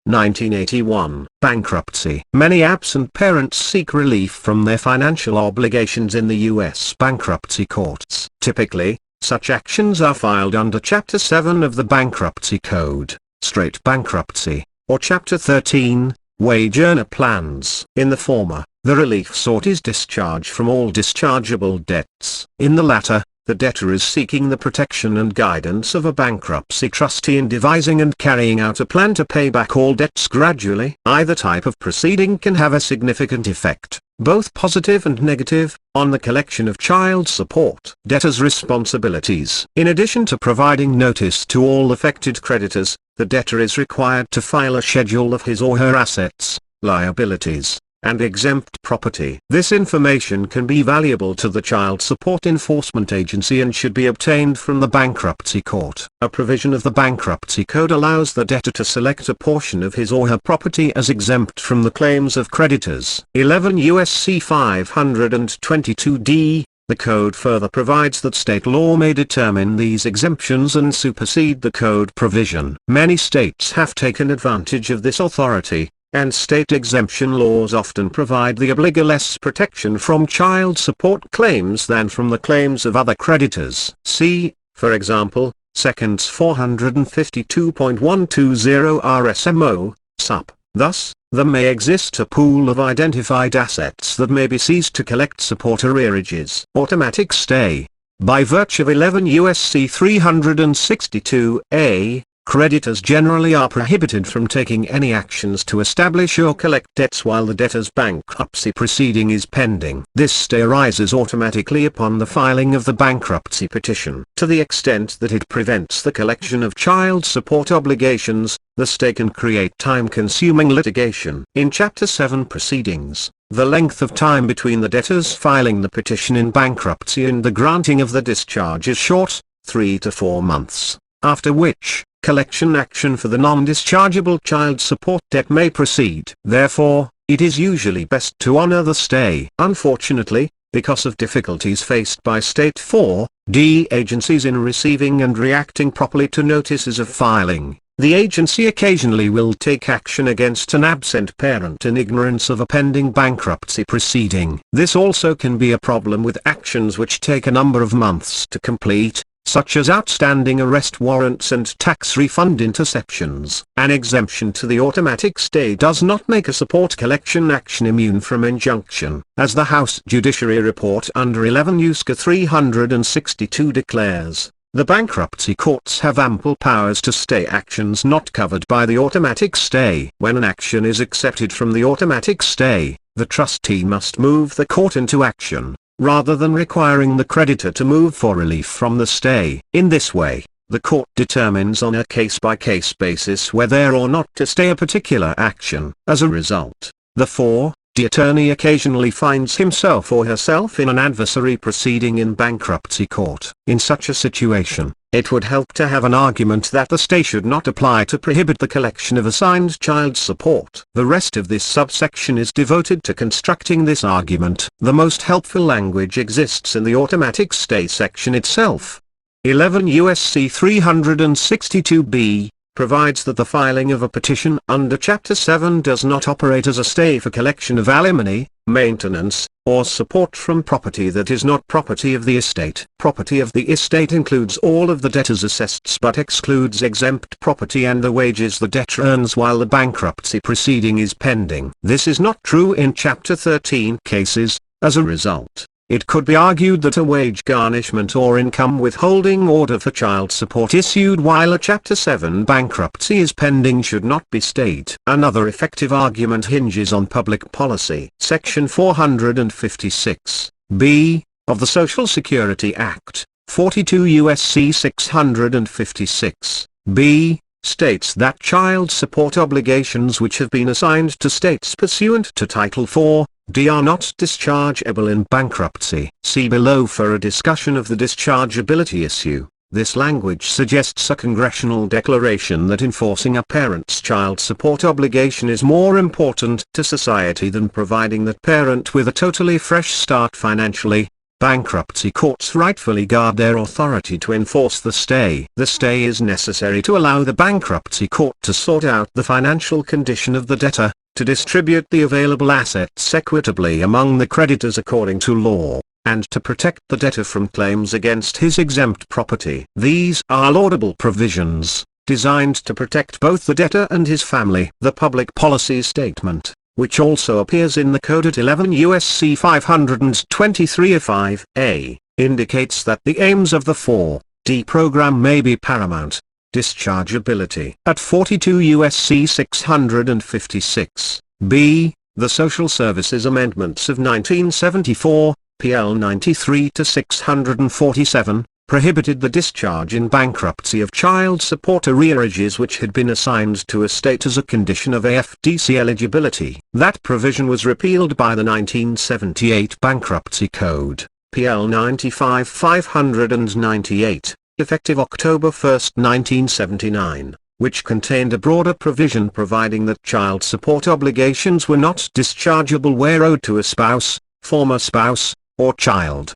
1981. Bankruptcy. Many absent parents seek relief from their financial obligations in the U.S. bankruptcy courts. Typically, such actions are filed under Chapter 7 of the Bankruptcy Code, straight bankruptcy, or Chapter 13, wage earner plans. In the former, the relief sought is discharge from all dischargeable debts. In the latter, the debtor is seeking the protection and guidance of a bankruptcy trustee in devising and carrying out a plan to pay back all debts gradually. Either type of proceeding can have a significant effect, both positive and negative, on the collection of child support. Debtors' responsibilities. In addition to providing notice to all affected creditors, the debtor is required to file a schedule of his or her assets, liabilities, and exempt property. This information can be valuable to the child support enforcement agency and should be obtained from the bankruptcy court. A provision of the Bankruptcy Code allows the debtor to select a portion of his or her property as exempt from the claims of creditors. 11 U.S.C. 522d. The Code further provides that state law may determine these exemptions and supersede the Code provision. Many states have taken advantage of this authority, and state exemption laws often provide the obligor less protection from child support claims than from the claims of other creditors. See, for example, Sections 452.120 RSMO, Sup. Thus, there may exist a pool of identified assets that may be seized to collect support arrearages. Automatic stay. By virtue of 11 U.S.C. 362a, creditors generally are prohibited from taking any actions to establish or collect debts while the debtor's bankruptcy proceeding is pending. This stay arises automatically upon the filing of the bankruptcy petition. To the extent that it prevents the collection of child support obligations, the stay can create time-consuming litigation. In Chapter 7 proceedings, the length of time between the debtors filing the petition in bankruptcy and the granting of the discharge is short, 3 to 4 months, after which, collection action for the non-dischargeable child support debt may proceed. Therefore, it is usually best to honor the stay. Unfortunately, because of difficulties faced by State 4D agencies in receiving and reacting properly to notices of filing, the agency occasionally will take action against an absent parent in ignorance of a pending bankruptcy proceeding. This also can be a problem with actions which take a number of months to complete, such as outstanding arrest warrants and tax refund interceptions. An exemption to the automatic stay does not make a support collection action immune from injunction. As the House Judiciary Report under 11 U.S.C. 362 declares, the bankruptcy courts have ample powers to stay actions not covered by the automatic stay. When an action is accepted from the automatic stay, the trustee must move the court into action, rather than requiring the creditor to move for relief from the stay. In this way, the court determines on a case-by-case basis whether or not to stay a particular action. As a result, the 4D attorney occasionally finds himself or herself in an adversary proceeding in bankruptcy court. In such a situation, it would help to have an argument that the stay should not apply to prohibit the collection of assigned child support. The rest of this subsection is devoted to constructing this argument. The most helpful language exists in the automatic stay section itself. 11 U.S.C. 362b provides that the filing of a petition under Chapter 7 does not operate as a stay for collection of alimony, maintenance, or support from property that is not property of the estate. Property of the estate includes all of the debtor's assets but excludes exempt property and the wages the debtor earns while the bankruptcy proceeding is pending. This is not true in Chapter 13 cases. As a result, it could be argued that a wage garnishment or income withholding order for child support issued while a Chapter 7 bankruptcy is pending should not be stayed. Another effective argument hinges on public policy. Section 456(b) of the Social Security Act, 42 U.S.C. 656(b), states that child support obligations which have been assigned to states pursuant to Title 4D are not dischargeable in bankruptcy. See below for a discussion of the dischargeability issue. This language suggests a congressional declaration that enforcing a parent's child support obligation is more important to society than providing that parent with a totally fresh start financially. Bankruptcy courts rightfully guard their authority to enforce the stay. The stay is necessary to allow the bankruptcy court to sort out the financial condition of the debtor, to distribute the available assets equitably among the creditors according to law, and to protect the debtor from claims against his exempt property. These are laudable provisions, designed to protect both the debtor and his family. The public policy statement, which also appears in the Code at 11 U.S.C. 523(5)(a), indicates that the aims of the 4D program may be paramount. Dischargeability. At 42 U.S.C. 656(b), the Social Services Amendments of 1974, PL 93 to 647, prohibited the discharge in bankruptcy of child support arrearages which had been assigned to a state as a condition of AFDC eligibility. That provision was repealed by the 1978 Bankruptcy Code, PL 95-598, effective October 1, 1979, which contained a broader provision providing that child support obligations were not dischargeable where owed to a spouse, former spouse, or child.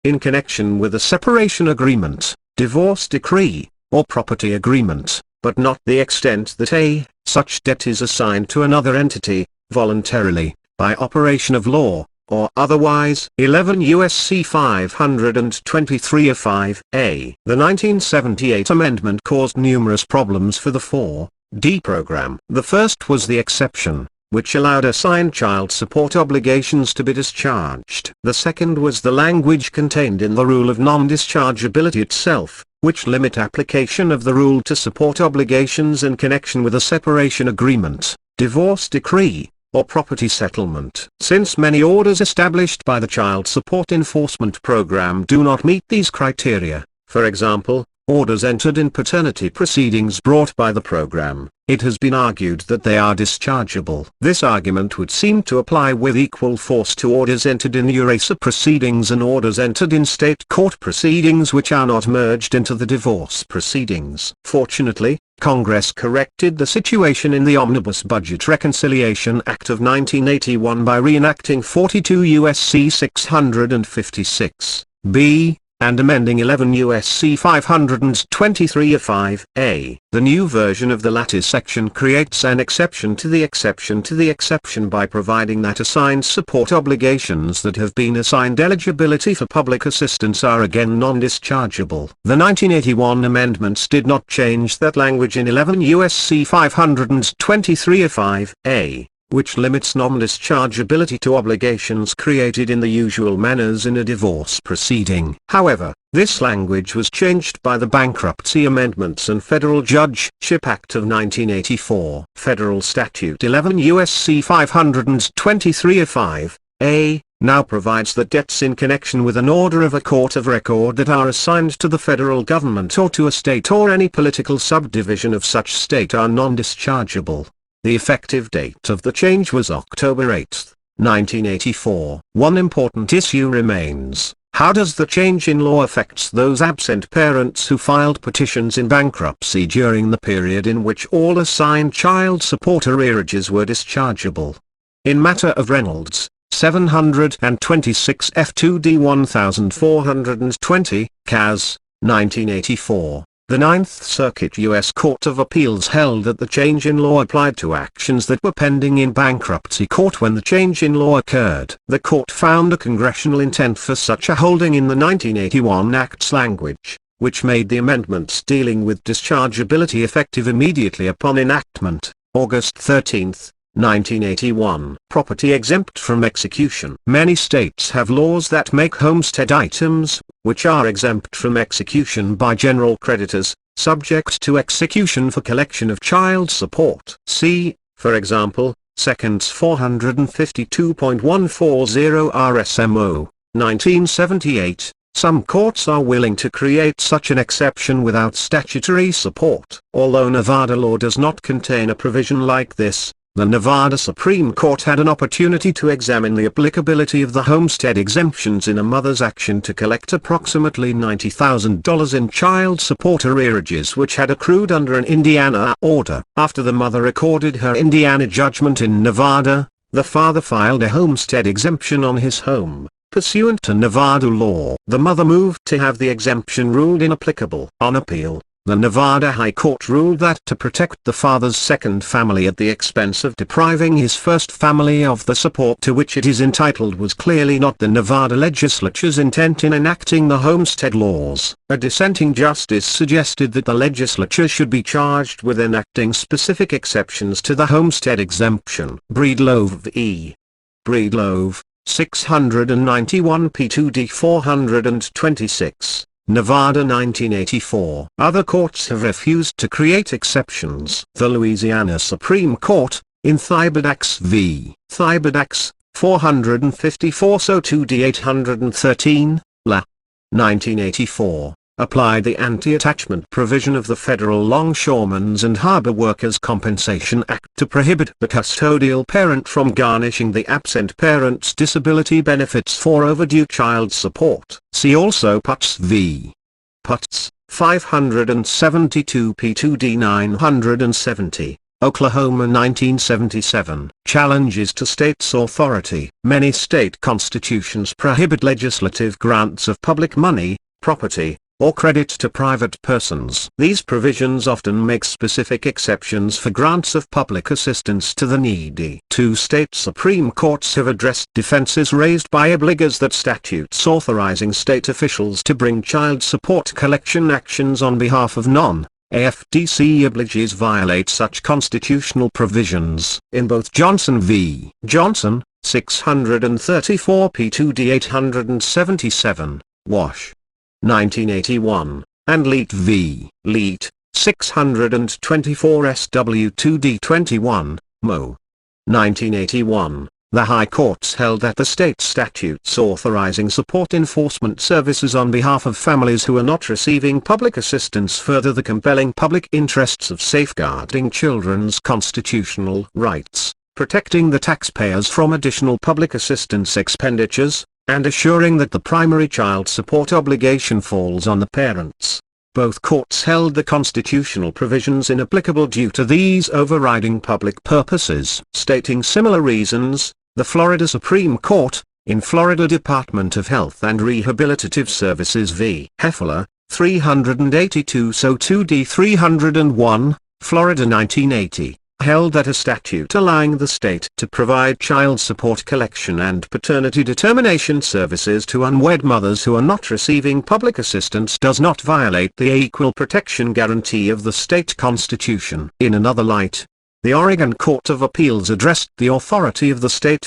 In connection with a separation agreement, divorce decree, or property agreement, but not the extent that such debt is assigned to another entity, voluntarily, by operation of law, or otherwise. 11 U.S.C. 523-5a. The 1978 amendment caused numerous problems for the 4D program. The first was the exception, which allowed assigned child support obligations to be discharged. The second was the language contained in the rule of non-dischargeability itself, which limit application of the rule to support obligations in connection with a separation agreement, divorce decree, or property settlement. Since many orders established by the Child Support Enforcement Program do not meet these criteria, for example, orders entered in paternity proceedings brought by the program, it has been argued that they are dischargeable. This argument would seem to apply with equal force to orders entered in ERASA proceedings and orders entered in state court proceedings which are not merged into the divorce proceedings. Fortunately, Congress corrected the situation in the Omnibus Budget Reconciliation Act of 1981 by reenacting 42 U.S.C. 656b, and amending 11 U.S.C. 523-5a. The new version of the lattice section creates an exception to the exception by providing that assigned support obligations that have been assigned eligibility for public assistance are again non-dischargeable. The 1981 amendments did not change that language in 11 U.S.C. 523-5a. which limits non-dischargeability to obligations created in the usual manners in a divorce proceeding. However, this language was changed by the Bankruptcy Amendments and Federal Judgeship Act of 1984. Federal Statute 11 U.S.C. 523-5a now provides that debts in connection with an order of a court of record that are assigned to the federal government or to a state or any political subdivision of such state are non-dischargeable. The effective date of the change was October 8, 1984. One important issue remains: how does the change in law affect those absent parents who filed petitions in bankruptcy during the period in which all assigned child support arrearages were dischargeable? In matter of Reynolds, 726 F2D 1420, Cas. 1984. The Ninth Circuit U.S. Court of Appeals held that the change in law applied to actions that were pending in bankruptcy court when the change in law occurred. The court found a congressional intent for such a holding in the 1981 Act's language, which made the amendments dealing with dischargeability effective immediately upon enactment, August 13, 1981. Property exempt from execution. Many states have laws that make homestead items, which are exempt from execution by general creditors, subject to execution for collection of child support. See, for example, Sections 452.140 RSMO, 1978. Some courts are willing to create such an exception without statutory support. Although Nevada law does not contain a provision like this, the Nevada Supreme Court had an opportunity to examine the applicability of the homestead exemptions in a mother's action to collect approximately $90,000 in child support arrearages which had accrued under an Indiana order. After the mother recorded her Indiana judgment in Nevada, the father filed a homestead exemption on his home. Pursuant to Nevada law, the mother moved to have the exemption ruled inapplicable. On appeal, the Nevada High Court ruled that to protect the father's second family at the expense of depriving his first family of the support to which it is entitled was clearly not the Nevada legislature's intent in enacting the homestead laws. A dissenting justice suggested that the legislature should be charged with enacting specific exceptions to the homestead exemption. Breedlove v. Breedlove, 691 P2D 426. Nevada 1984. Other courts have refused to create exceptions. The Louisiana Supreme Court, in Thibodex v. Thibodex, 454 So 2D 813, La. 1984, applied the anti-attachment provision of the Federal Longshoremen's and Harbor Workers' Compensation Act to prohibit the custodial parent from garnishing the absent parent's disability benefits for overdue child support. See also Putz v. Putz, 572 P2D 970. Oklahoma 1977. Challenges to states' authority. Many state constitutions prohibit legislative grants of public money, property, or credit to private persons. These provisions often make specific exceptions for grants of public assistance to the needy. Two state Supreme Courts have addressed defenses raised by obligors that statutes authorizing state officials to bring child support collection actions on behalf of non-AFDC obligees violate such constitutional provisions. In both Johnson v. Johnson, 634 P2D 877, Wash. 1981, and Leet v. Leet, 624 SW2D 21, Mo. 1981, the High Courts held that the state statutes authorizing support enforcement services on behalf of families who are not receiving public assistance further the compelling public interests of safeguarding children's constitutional rights, protecting the taxpayers from additional public assistance expenditures, and assuring that the primary child support obligation falls on the parents. Both courts held the constitutional provisions inapplicable due to these overriding public purposes. Stating similar reasons, the Florida Supreme Court, in Florida Department of Health and Rehabilitative Services v. Heffler, 382 So 2D 301, Florida 1980, held that a statute allowing the state to provide child support collection and paternity determination services to unwed mothers who are not receiving public assistance does not violate the equal protection guarantee of the state constitution. In another light, the Oregon Court of Appeals addressed the authority of the state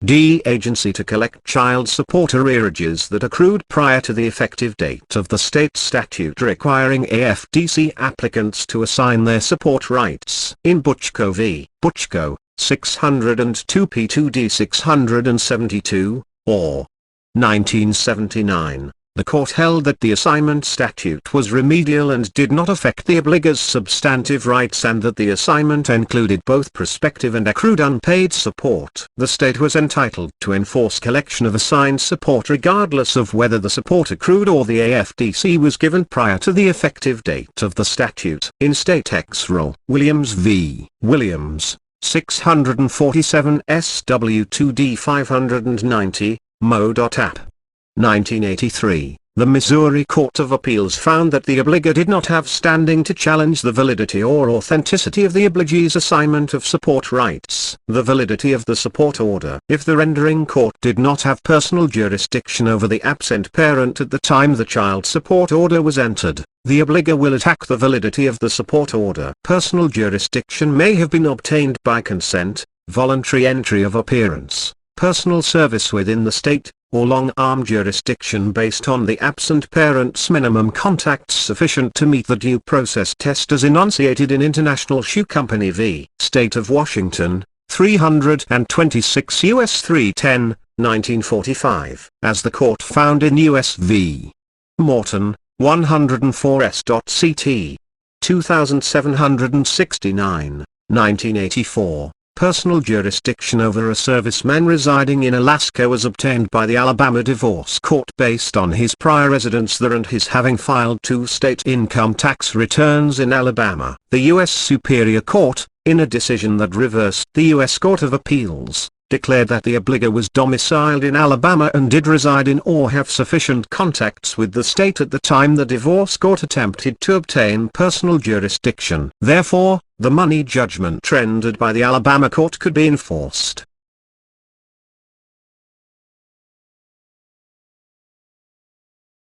the agency to collect child support arrearages that accrued prior to the effective date of the state statute requiring AFDC applicants to assign their support rights. In Butchko v. Butchko, 602 P2D 672, or 1979. The court held that the assignment statute was remedial and did not affect the obligor's substantive rights and that the assignment included both prospective and accrued unpaid support. The state was entitled to enforce collection of assigned support regardless of whether the support accrued or the AFDC was given prior to the effective date of the statute. In State Ex Rel. Williams v. Williams, 647 SW2D 590, Mo.App. 1983, the Missouri Court of Appeals found that the obligor did not have standing to challenge the validity or authenticity of the obligee's assignment of support rights. The validity of the support order. If the rendering court did not have personal jurisdiction over the absent parent at the time the child support order was entered, the obligor will attack the validity of the support order. Personal jurisdiction may have been obtained by consent, voluntary entry of appearance, personal service within the state, or long-arm jurisdiction based on the absent parent's minimum contacts sufficient to meet the due process test as enunciated in International Shoe Company v. State of Washington, 326 U.S. 310, 1945. As the court found in U.S. v. Morton, 104 S.Ct. 2769, 1984. Personal jurisdiction over a serviceman residing in Alaska was obtained by the Alabama Divorce Court based on his prior residence there and his having filed 2 state income tax returns in Alabama. The U.S. Superior Court, in a decision that reversed the U.S. Court of Appeals, declared that the obligor was domiciled in Alabama and did reside in or have sufficient contacts with the state at the time the divorce court attempted to obtain personal jurisdiction. Therefore, the money judgment rendered by the Alabama court could be enforced.